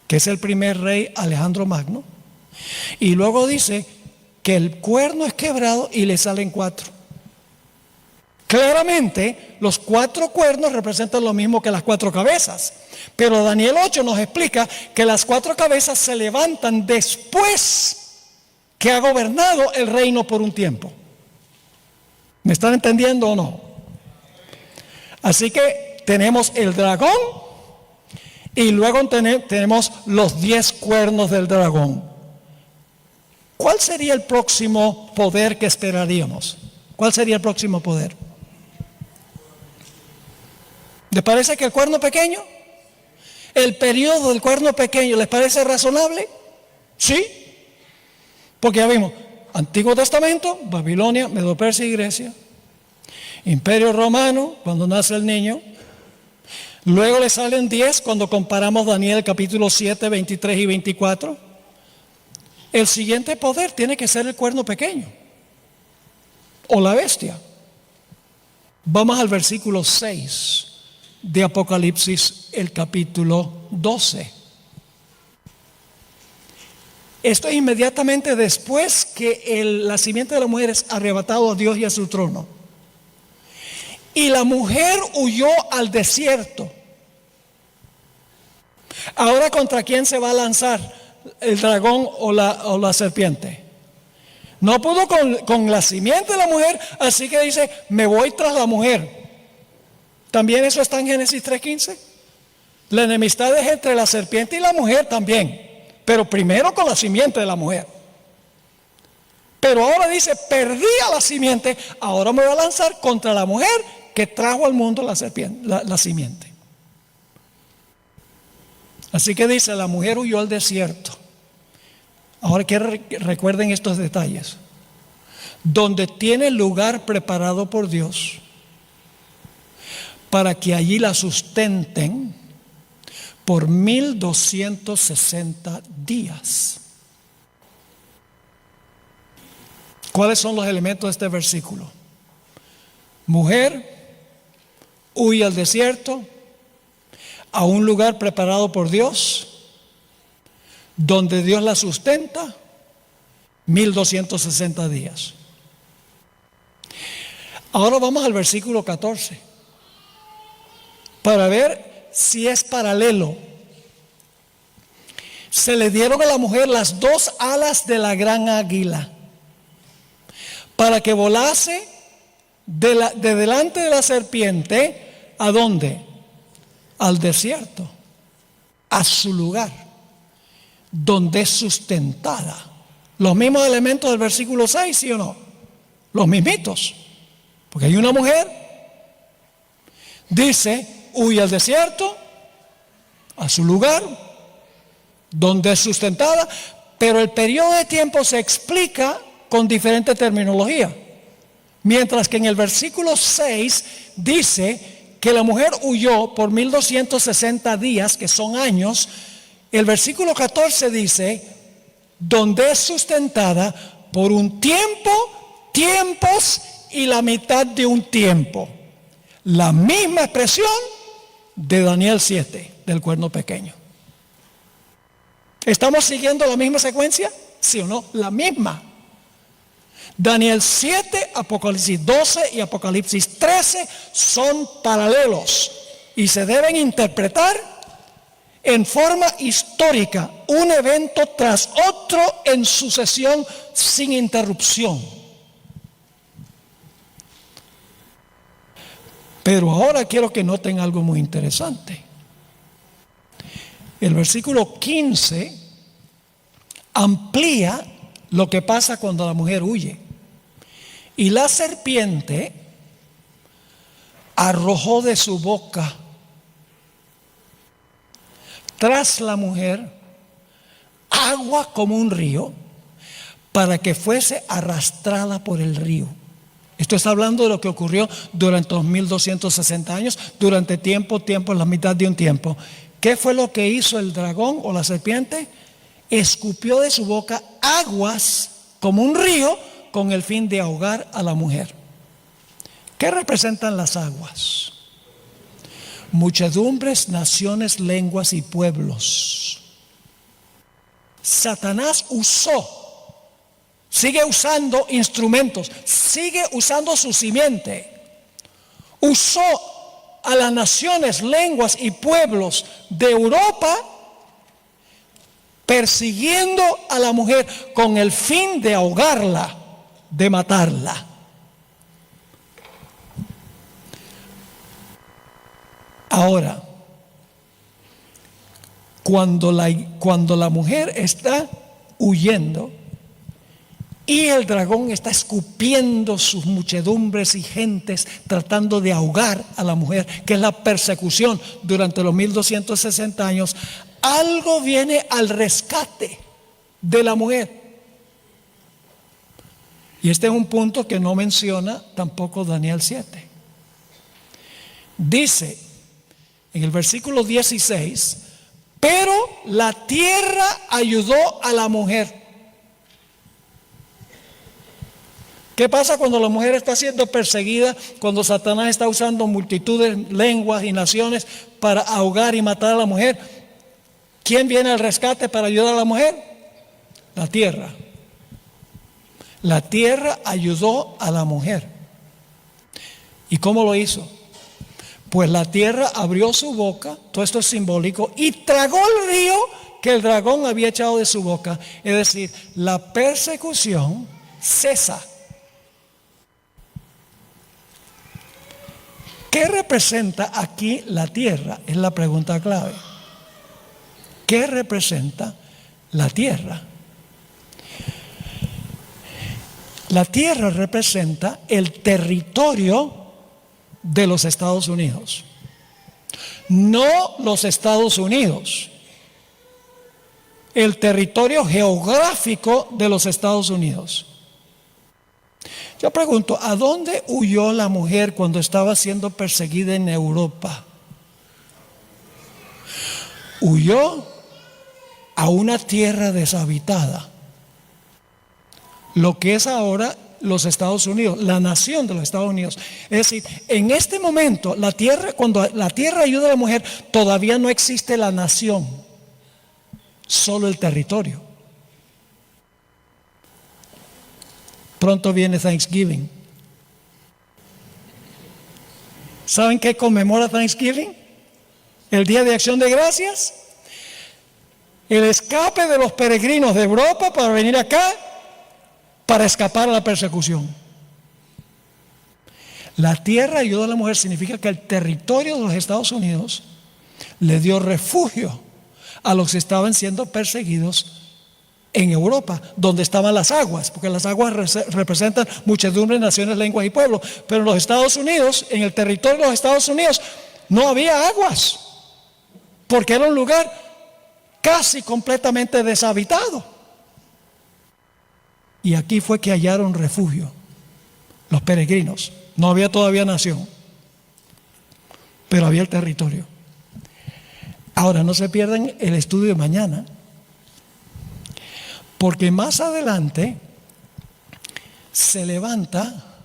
que es el primer rey Alejandro Magno. Y luego dice que el cuerno es quebrado y le salen 4. Claramente, los 4 cuernos representan lo mismo que las 4 cabezas. Pero Daniel 8 nos explica que las 4 cabezas se levantan después que ha gobernado el reino por un tiempo. ¿Me están entendiendo o no? Así que tenemos el dragón y luego tenemos los 10 cuernos del dragón. ¿Cuál sería el próximo poder que esperaríamos? ¿Cuál sería el próximo poder? ¿Les parece que el cuerno pequeño? ¿El periodo del cuerno pequeño les parece razonable? ¿Sí? Porque ya vimos, Antiguo Testamento, Babilonia, Medo-Persia y Grecia. Imperio Romano, cuando nace el niño. Luego le salen 10 cuando comparamos Daniel capítulo 7, 23 y 24. El siguiente poder tiene que ser el cuerno pequeño o la bestia. Vamos al versículo 6 de Apocalipsis, el capítulo 12. Esto es inmediatamente después que la simiente de la mujer es arrebatado a Dios y a su trono. Y la mujer huyó al desierto. Ahora, ¿contra quién se va a lanzar? ¿El dragón o la serpiente? No pudo con la simiente de la mujer, así que dice, me voy tras la mujer. También eso está en Génesis 3:15. La enemistad es entre la serpiente y la mujer también, pero primero con la simiente de la mujer. Pero ahora dice, perdí a la simiente, ahora me voy a lanzar contra la mujer que trajo al mundo la serpiente, la simiente. Así que dice, la mujer huyó al desierto. Ahora quiero que recuerden estos detalles. Donde tiene lugar preparado por Dios. para que allí la sustenten por 1260 días. ¿Cuáles son los elementos de este versículo? Mujer, huye al desierto, a un lugar preparado por Dios, donde Dios la sustenta 1260 días. Ahora vamos al versículo 14 para ver si es paralelo. Se le dieron a la mujer las dos alas de la gran águila para que volase de delante de la serpiente. ¿A dónde? Al desierto, a su lugar, donde es sustentada. Los mismos elementos del versículo 6, ¿sí o no? Los mismitos. Porque hay una mujer, dice, huye al desierto, a su lugar, donde es sustentada, pero el periodo de tiempo se explica con diferente terminología. Mientras que en el versículo 6 dice que la mujer huyó por 1260 días, que son años. El versículo 14 dice, donde es sustentada por un tiempo, tiempos y la mitad de un tiempo. La misma expresión de Daniel 7, del cuerno pequeño. ¿Estamos siguiendo la misma secuencia? ¿Sí o no? La misma. Daniel 7, Apocalipsis 12 y Apocalipsis 13 son paralelos y se deben interpretar en forma histórica, un evento tras otro en sucesión sin interrupción. Pero ahora quiero que noten algo muy interesante. El versículo 15 amplía lo que pasa cuando la mujer huye. Y la serpiente arrojó de su boca tras la mujer agua como un río para que fuese arrastrada por el río. Esto está hablando de lo que ocurrió durante los 1260 años, durante tiempo, la mitad de un tiempo. ¿Qué fue lo que hizo el dragón o la serpiente? Escupió de su boca aguas como un río con el fin de ahogar a la mujer. ¿Qué representan las aguas? Muchedumbres, naciones, lenguas y pueblos. Satanás sigue usando instrumentos, sigue usando su simiente. Usó a las naciones, lenguas y pueblos de Europa persiguiendo a la mujer con el fin de ahogarla, de matarla. Ahora, cuando la mujer está huyendo y el dragón está escupiendo sus muchedumbres y gentes tratando de ahogar a la mujer, que es la persecución durante los 1260 años, algo viene al rescate de la mujer. Y este es un punto que no menciona tampoco Daniel 7. Dice en el versículo 16, pero la tierra ayudó a la mujer. ¿Qué pasa cuando la mujer está siendo perseguida? Cuando Satanás está usando multitudes, lenguas y naciones para ahogar y matar a la mujer. ¿Quién viene al rescate para ayudar a la mujer? La tierra. La tierra ayudó a la mujer. ¿Y cómo lo hizo? Pues la tierra abrió su boca, todo esto es simbólico, y tragó el río que el dragón había echado de su boca. Es decir, la persecución cesa. ¿Qué representa aquí la tierra? Es la pregunta clave. ¿Qué representa la tierra? La tierra representa el territorio de los Estados Unidos. No los Estados Unidos. El territorio geográfico de los Estados Unidos. Yo pregunto, ¿a dónde huyó la mujer cuando estaba siendo perseguida en Europa? Huyó a una tierra deshabitada, lo que es ahora los Estados Unidos, la nación de los Estados Unidos. Es decir, en este momento, la tierra, cuando la tierra ayuda a la mujer, todavía no existe la nación, solo el territorio. Pronto viene Thanksgiving. ¿Saben qué conmemora Thanksgiving? El Día de Acción de Gracias. El escape de los peregrinos de Europa para venir acá, para escapar a la persecución. La tierra ayuda a la mujer significa que el territorio de los Estados Unidos le dio refugio a los que estaban siendo perseguidos en Europa, donde estaban las aguas, porque las aguas representan muchedumbre, naciones, lenguas y pueblos. Pero en los Estados Unidos, en el territorio de los Estados Unidos, no había aguas, porque era un lugar casi completamente deshabitado. Y aquí fue que hallaron refugio los peregrinos. No había todavía nación, pero había el territorio. Ahora, no se pierdan el estudio de mañana, porque más adelante se levanta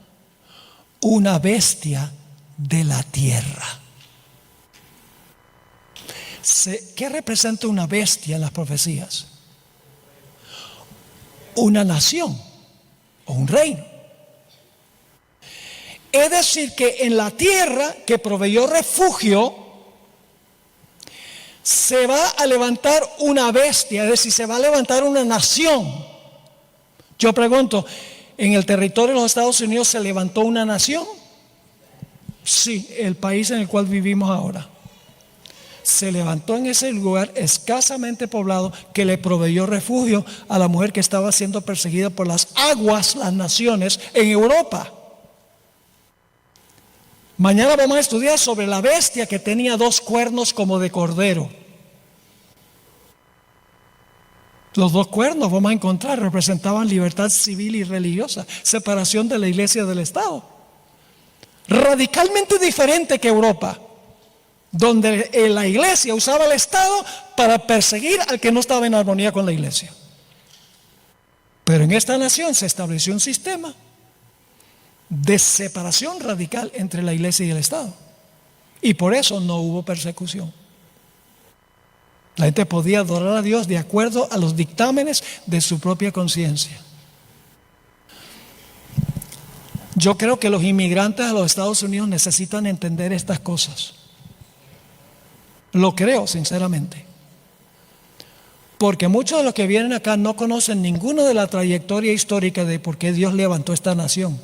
una bestia de la tierra. ¿Qué representa una bestia en las profecías? Una nación o un reino. Es decir, que en la tierra que proveyó refugio se va a levantar una bestia, es decir, se va a levantar una nación. Yo pregunto, ¿en el territorio de los Estados Unidos se levantó una nación? Sí, el país en el cual vivimos ahora. Se levantó en ese lugar escasamente poblado que le proveyó refugio a la mujer que estaba siendo perseguida por las aguas, las naciones en Europa. Mañana vamos a estudiar sobre la bestia que tenía 2 cuernos como de cordero. Los 2 cuernos, vamos a encontrar, representaban libertad civil y religiosa, separación de la iglesia del Estado. Radicalmente diferente que Europa, donde la iglesia usaba el Estado para perseguir al que no estaba en armonía con la iglesia. Pero en esta nación se estableció un sistema de separación radical entre la iglesia y el Estado. Y por eso no hubo persecución. La gente podía adorar a Dios de acuerdo a los dictámenes de su propia conciencia. Yo creo que los inmigrantes a los Estados Unidos necesitan entender estas cosas. Lo creo sinceramente, porque muchos de los que vienen acá no conocen ninguna de la trayectoria histórica de por qué Dios levantó esta nación.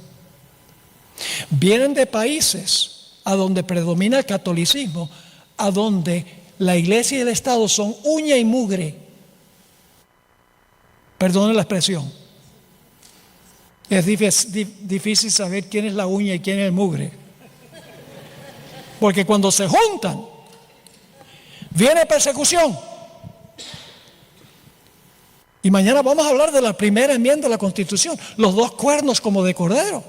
Vienen de países a donde predomina el catolicismo, a donde la iglesia y el Estado son uña y mugre. Perdone la expresión. Es difícil saber quién es la uña y quién es el mugre, porque cuando se juntan viene persecución. Y mañana vamos a hablar de la primera enmienda de la Constitución, los 2 cuernos como de cordero.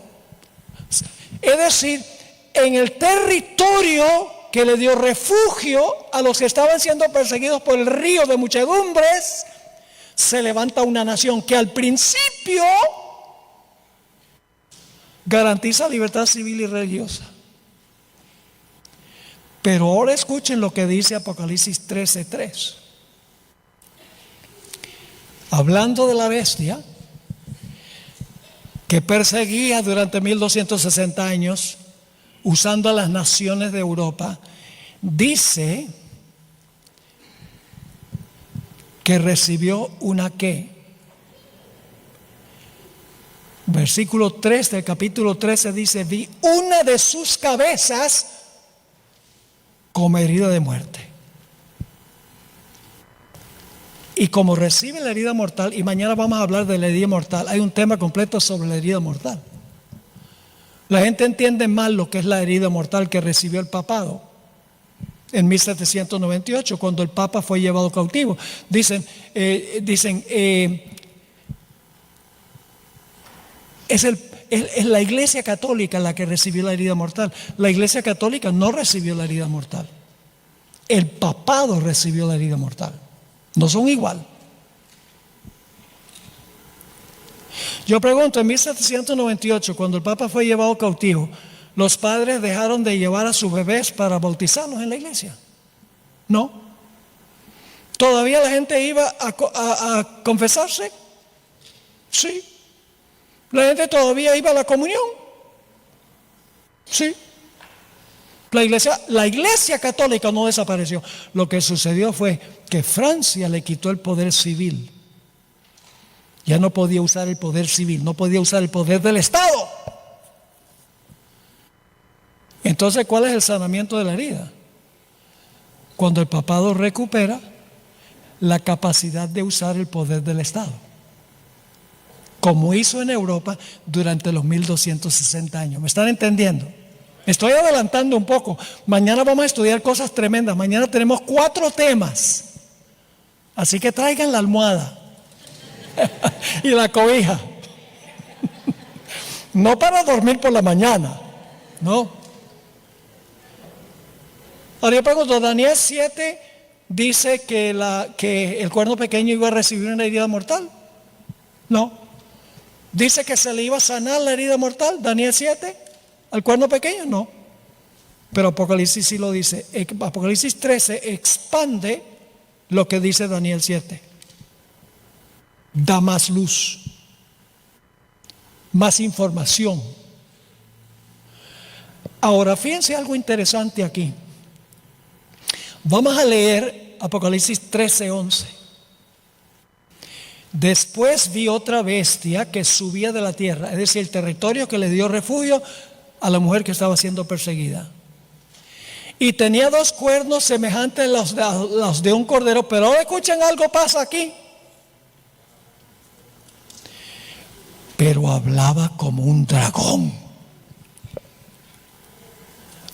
Es decir, en el territorio que le dio refugio a los que estaban siendo perseguidos por el río de muchedumbres, se levanta una nación que al principio garantiza libertad civil y religiosa. Pero ahora escuchen lo que dice Apocalipsis 13:3. Hablando de la bestia que perseguía durante 1260 años, usando a las naciones de Europa, dice que recibió una ¿qué? Versículo 3 del capítulo 13 dice: vi una de sus cabezas como herida de muerte. Y como recibe la herida mortal, y mañana vamos a hablar de la herida mortal, hay un tema completo sobre la herida mortal. La gente entiende mal lo que es la herida mortal que recibió el papado en 1798, cuando el papa fue llevado cautivo. Dicen es la Iglesia Católica la que recibió la herida mortal. La Iglesia Católica no recibió la herida mortal. El papado recibió la herida mortal. No son igual. Yo pregunto, en 1798, cuando el Papa fue llevado cautivo, ¿los padres dejaron de llevar a sus bebés para bautizarlos en la iglesia? No. ¿Todavía la gente iba a confesarse? Sí. ¿La gente todavía iba a la comunión? Sí. La iglesia católica no desapareció. Lo que sucedió fue que Francia le quitó el poder civil. Ya no podía usar el poder civil, no podía usar el poder del Estado. Entonces, ¿cuál es el sanamiento de la herida? Cuando el papado recupera la capacidad de usar el poder del Estado, como hizo en Europa durante los 1260 años. ¿Me están entendiendo? Me estoy adelantando un poco. Mañana vamos a estudiar cosas tremendas. Mañana tenemos 4 temas. Así que traigan la almohada y la cobija. No para dormir por la mañana, no. Ahora yo pregunto, Daniel 7 dice que el cuerno pequeño iba a recibir una herida mortal. No. Dice que se le iba a sanar la herida mortal, Daniel 7, al cuerno pequeño, no. Pero Apocalipsis sí lo dice. Apocalipsis 13 expande lo que dice Daniel 7. Da más luz, más información. Ahora, fíjense algo interesante aquí. Vamos a leer Apocalipsis 13:11. Después vi otra bestia que subía de la tierra, es decir, el territorio que le dio refugio a la mujer que estaba siendo perseguida. Y tenía 2 cuernos semejantes a los de un cordero, pero ahora escuchen, algo pasa aquí. Pero hablaba como un dragón.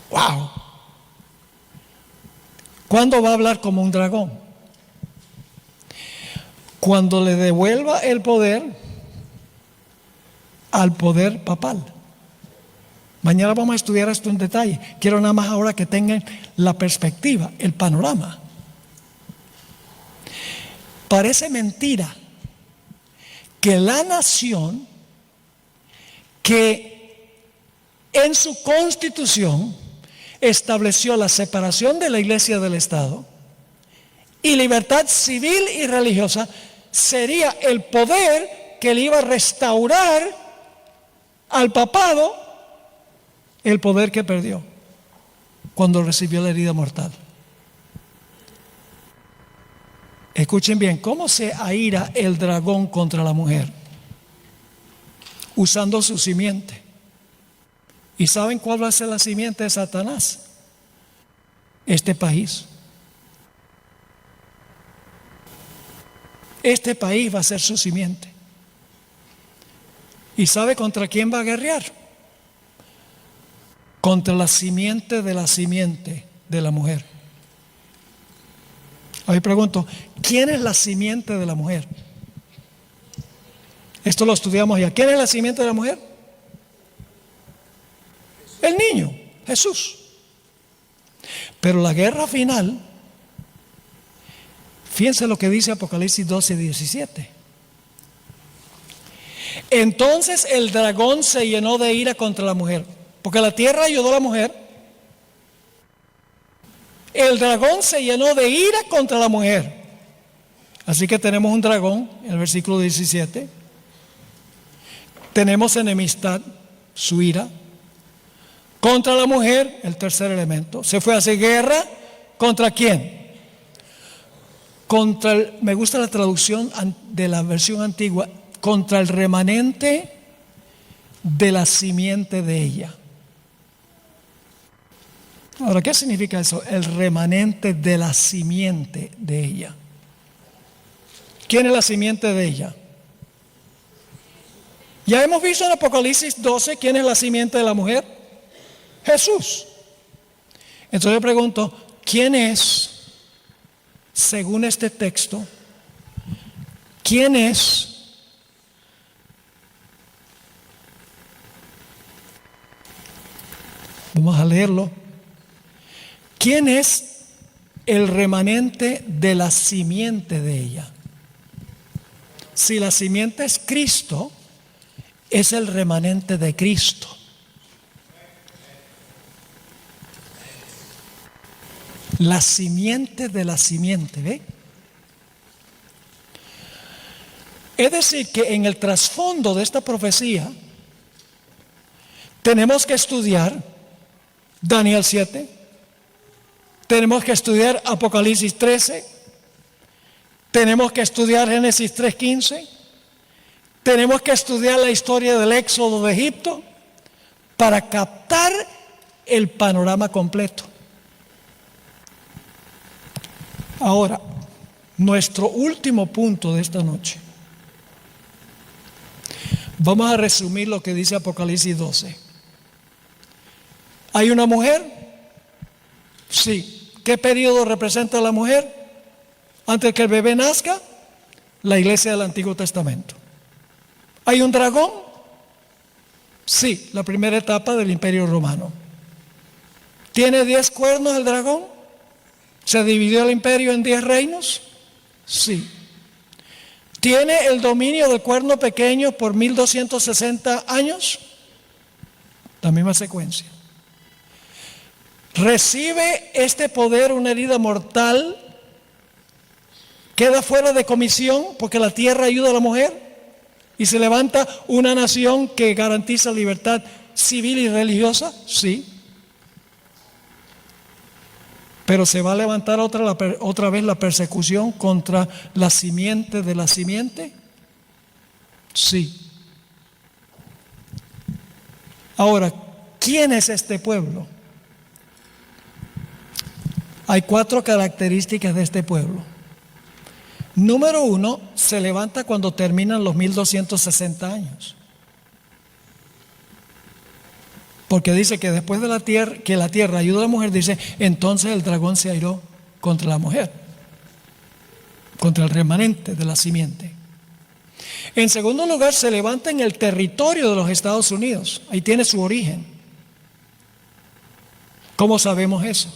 ¡Wow! ¿Cuándo va a hablar como un dragón? Cuando le devuelva el poder al poder papal. Mañana vamos a estudiar esto en detalle. Quiero nada más ahora que tengan la perspectiva, el panorama. Parece mentira que la nación que en su constitución estableció la separación de la iglesia del Estado y libertad civil y religiosa sería el poder que le iba a restaurar al papado el poder que perdió cuando recibió la herida mortal. Escuchen bien, ¿cómo se aira el dragón contra la mujer? Usando su simiente. ¿Y saben cuál va a ser la simiente de Satanás? Este país. Este país va a ser su simiente. ¿Y sabe contra quién va a guerrear? Contra la simiente de la mujer. Hoy pregunto, ¿quién es la simiente de la mujer? Esto lo estudiamos ya. ¿Quién es la simiente de la mujer? El niño, Jesús. Pero la guerra final, fíjense lo que dice Apocalipsis 12:17. Entonces el dragón se llenó de ira contra la mujer, porque la tierra ayudó a la mujer. El dragón se llenó de ira contra la mujer. Así que tenemos un dragón, en el versículo 17. Tenemos enemistad, su ira. Contra la mujer, el tercer elemento. Se fue a hacer guerra. ¿Contra quién? Me gusta la traducción de la versión antigua. Contra el remanente de la simiente de ella. Ahora, ¿qué significa eso? El remanente de la simiente de ella. ¿Quién es la simiente de ella? Ya hemos visto en Apocalipsis 12 quién es la simiente de la mujer. Jesús. Entonces yo pregunto, ¿quién es, según este texto, quién es leerlo. ¿Quién es el remanente de la simiente de ella? Si la simiente es Cristo, es el remanente de Cristo. La simiente de la simiente, ¿ve? Es decir, que en el trasfondo de esta profecía tenemos que estudiar Daniel 7, tenemos que estudiar Apocalipsis 13, tenemos que estudiar Génesis 3:15, tenemos que estudiar la historia del éxodo de Egipto para captar el panorama completo. Ahora, nuestro último punto de esta noche. Vamos a resumir lo que dice Apocalipsis 12. ¿Hay una mujer? Sí. ¿Qué periodo representa la mujer? Antes que el bebé nazca, la iglesia del Antiguo Testamento. ¿Hay un dragón? Sí, la primera etapa del Imperio Romano. ¿Tiene 10 cuernos el dragón? ¿Se dividió el imperio en 10 reinos? Sí. ¿Tiene el dominio del cuerno pequeño por 1260 años? La misma secuencia. ¿Recibe este poder una herida mortal? ¿Queda fuera de comisión porque la tierra ayuda a la mujer? ¿Y se levanta una nación que garantiza libertad civil y religiosa? Sí. Pero ¿se va a levantar otra vez la persecución contra la simiente de la simiente? Sí. Ahora, ¿quién es este pueblo? Hay 4 características de este pueblo. Número 1, se levanta cuando terminan los 1260 años. Porque dice que después de que la tierra ayuda a la mujer, dice, entonces el dragón se airó contra la mujer, contra el remanente de la simiente. En segundo lugar, se levanta en el territorio de los Estados Unidos. Ahí tiene su origen. ¿Cómo sabemos eso?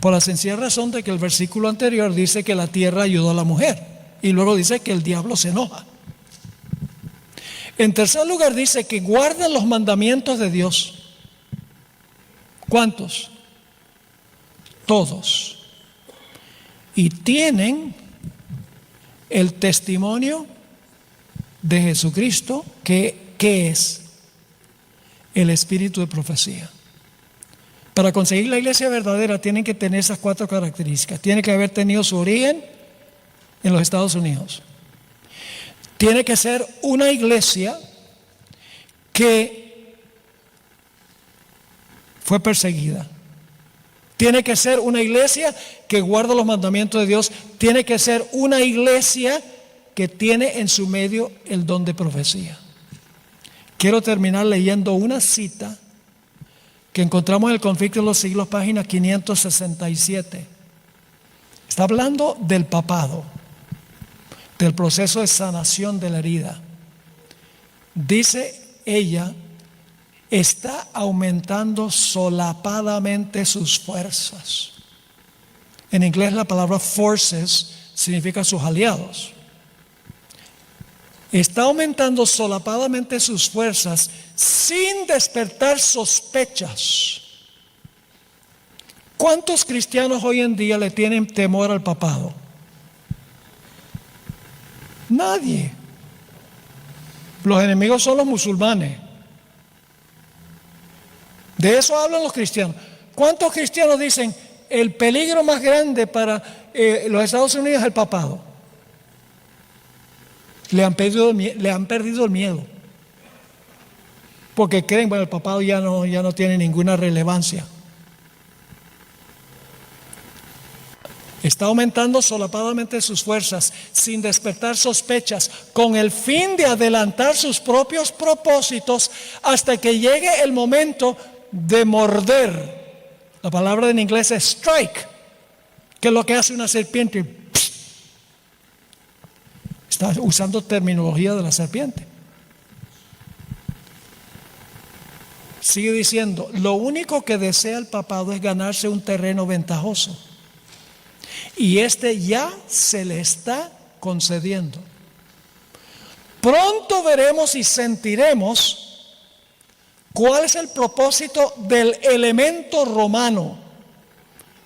Por la sencilla razón de que el versículo anterior dice que la tierra ayudó a la mujer. Y luego dice que el diablo se enoja. En tercer lugar dice que guardan los mandamientos de Dios. ¿Cuántos? Todos. Y tienen el testimonio de Jesucristo, que es el espíritu de profecía. Para conseguir la iglesia verdadera tienen que tener esas 4 características. Tiene que haber tenido su origen en los Estados Unidos. Tiene que ser una iglesia que fue perseguida. Tiene que ser una iglesia que guarda los mandamientos de Dios. Tiene que ser una iglesia que tiene en su medio el don de profecía. Quiero terminar leyendo una cita que encontramos en el Conflicto de los Siglos, página 567. Está hablando del papado, del proceso de sanación de la herida. Dice ella, está aumentando solapadamente sus fuerzas. En inglés la palabra forces significa sus aliados. Está aumentando solapadamente sus fuerzas sin despertar sospechas. ¿Cuántos cristianos hoy en día le tienen temor al papado? Nadie. Los enemigos son los musulmanes. De eso hablan los cristianos. ¿Cuántos cristianos dicen el peligro más grande para los Estados Unidos es el papado? Le han perdido el miedo. Porque creen, bueno, el papado ya no tiene ninguna relevancia. Está aumentando solapadamente sus fuerzas, sin despertar sospechas, con el fin de adelantar sus propios propósitos hasta que llegue el momento de morder. La palabra en inglés es strike, que es lo que hace una serpiente. Está usando terminología de la serpiente. sigue diciendo, lo único que desea el papado es ganarse un terreno ventajoso. Y este ya se le está concediendo. Pronto veremos y sentiremos cuál es el propósito del elemento romano.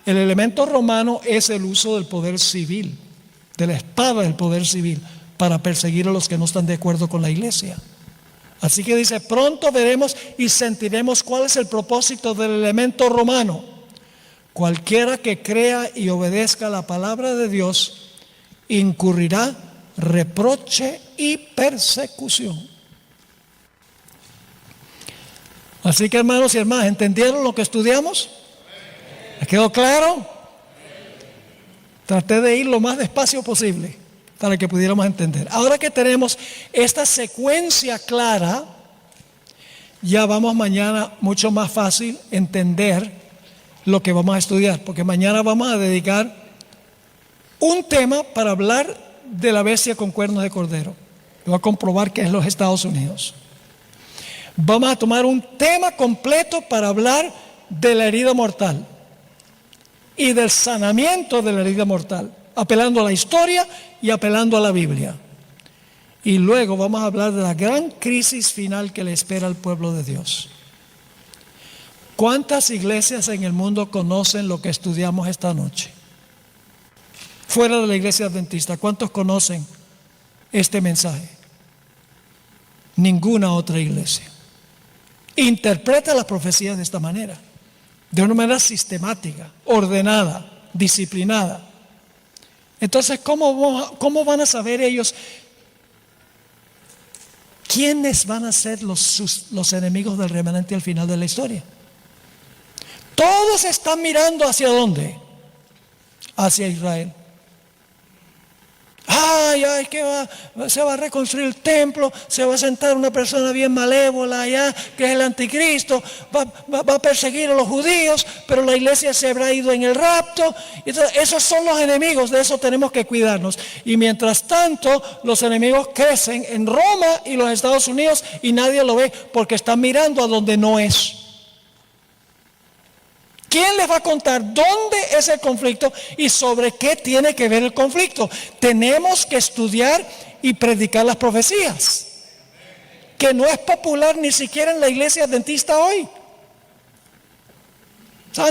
El elemento romano es el uso del poder civil, de la espada del poder civil, para perseguir a los que no están de acuerdo con la iglesia. Así que dice, pronto veremos y sentiremos cuál es el propósito del elemento romano. Cualquiera que crea y obedezca la palabra de Dios incurrirá reproche y persecución. Así que, hermanos y hermanas, ¿entendieron lo que estudiamos? ¿Les quedó claro? Traté de ir lo más despacio posible para que pudiéramos entender. Ahora que tenemos esta secuencia clara, ya vamos mañana mucho más fácil entender lo que vamos a estudiar, porque mañana vamos a dedicar un tema para hablar de la bestia con cuernos de cordero. Voy a comprobar que es los Estados Unidos. Vamos a tomar un tema completo para hablar de la herida mortal y del sanamiento de la herida mortal, apelando a la historia y apelando a la Biblia. Y luego vamos a hablar de la gran crisis final que le espera al pueblo de Dios. ¿Cuántas iglesias en el mundo conocen lo que estudiamos esta noche? Fuera de la iglesia adventista, ¿cuántos conocen este mensaje? Ninguna otra iglesia interpreta las profecías de esta manera, de una manera sistemática, ordenada, disciplinada. Entonces, ¿cómo van a saber ellos quiénes van a ser los enemigos del remanente al final de la historia? Todos están mirando ¿hacia dónde? Hacia Israel. Que se va a reconstruir el templo, se va a sentar una persona bien malévola allá, que es el anticristo, va a perseguir a los judíos, pero la iglesia se habrá ido en el rapto. Entonces, esos son los enemigos, de eso tenemos que cuidarnos. Y mientras tanto, los enemigos crecen en Roma y los Estados Unidos y nadie lo ve porque están mirando a donde no es. ¿Quién les va a contar dónde es el conflicto y sobre qué tiene que ver el conflicto? Tenemos que estudiar y predicar las profecías, que no es popular ni siquiera en la iglesia adventista hoy.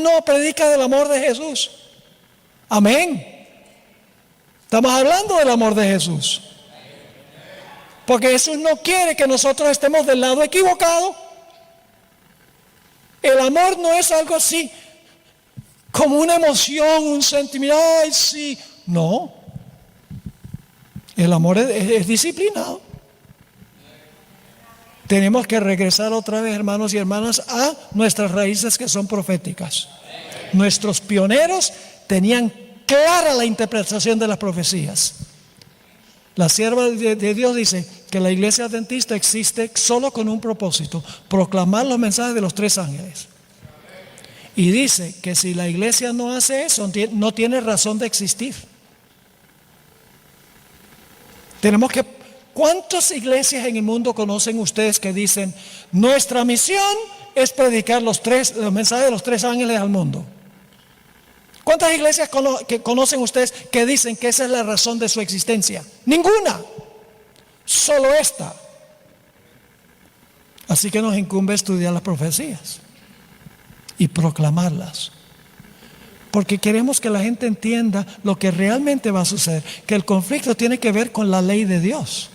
No, predica del amor de Jesús. Amén. Estamos hablando del amor de Jesús, porque Jesús no quiere que nosotros estemos del lado equivocado. El amor no es algo así como una emoción, un sentimiento. Ay, sí. No. El amor es disciplinado. Tenemos que regresar otra vez, hermanos y hermanas, a nuestras raíces que son proféticas. Nuestros pioneros tenían clara la interpretación de las profecías. La sierva de Dios dice que la iglesia adventista existe solo con un propósito: proclamar los mensajes de los 3 ángeles. Y dice que si la iglesia no hace eso, no tiene razón de existir. ¿Cuántas iglesias en el mundo conocen ustedes que dicen, nuestra misión es predicar los mensajes de los 3 ángeles al mundo? ¿Cuántas iglesias conocen ustedes que dicen que esa es la razón de su existencia? Ninguna. Solo esta. Así que nos incumbe estudiar las profecías y proclamarlas, porque queremos que la gente entienda lo que realmente va a suceder, que el conflicto tiene que ver con la ley de Dios.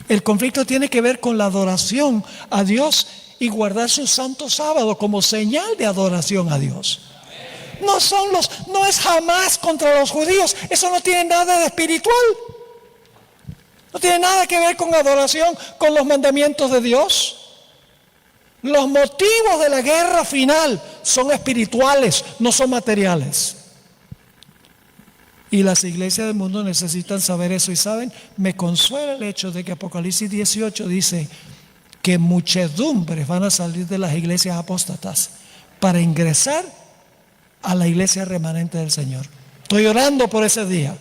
El conflicto tiene que ver con la adoración a Dios y guardar su santo sábado como señal de adoración a Dios. No es jamás contra los judíos. Eso no tiene nada de espiritual. No tiene nada que ver con adoración, con los mandamientos de Dios. Los motivos de la guerra final son espirituales, no son materiales. Y las iglesias del mundo necesitan saber eso. Y saben, me consuela el hecho de que Apocalipsis 18 dice que muchedumbres van a salir de las iglesias apóstatas para ingresar a la iglesia remanente del Señor. Estoy orando por ese día.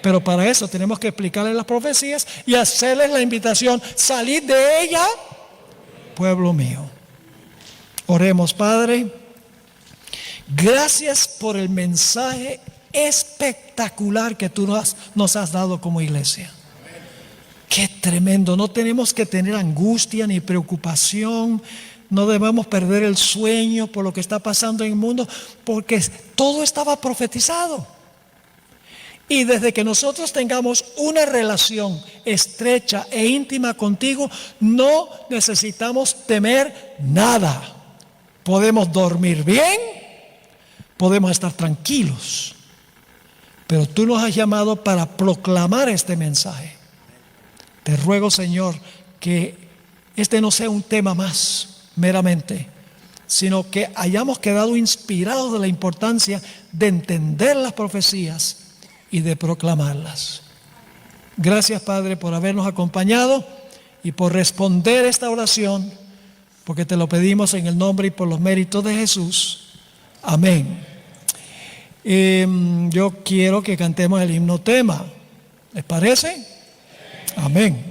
Pero para eso tenemos que explicarles las profecías y hacerles la invitación: salid de ella, pueblo mío. Oremos, Padre. Gracias por el mensaje espectacular que tú nos has dado como iglesia. Qué tremendo. No tenemos que tener angustia ni preocupación. No debemos perder el sueño por lo que está pasando en el mundo, porque todo estaba profetizado. Y desde que nosotros tengamos una relación estrecha e íntima contigo, no necesitamos temer nada. Podemos dormir bien, podemos estar tranquilos. Pero tú nos has llamado para proclamar este mensaje. Te ruego, Señor, que este no sea un tema más meramente, sino que hayamos quedado inspirados de la importancia de entender las profecías y de proclamarlas. Gracias, Padre, por habernos acompañado y por responder esta oración, porque te lo pedimos en el nombre y por los méritos de Jesús. Amén. Yo quiero que cantemos el himno tema. ¿Les parece? Amén.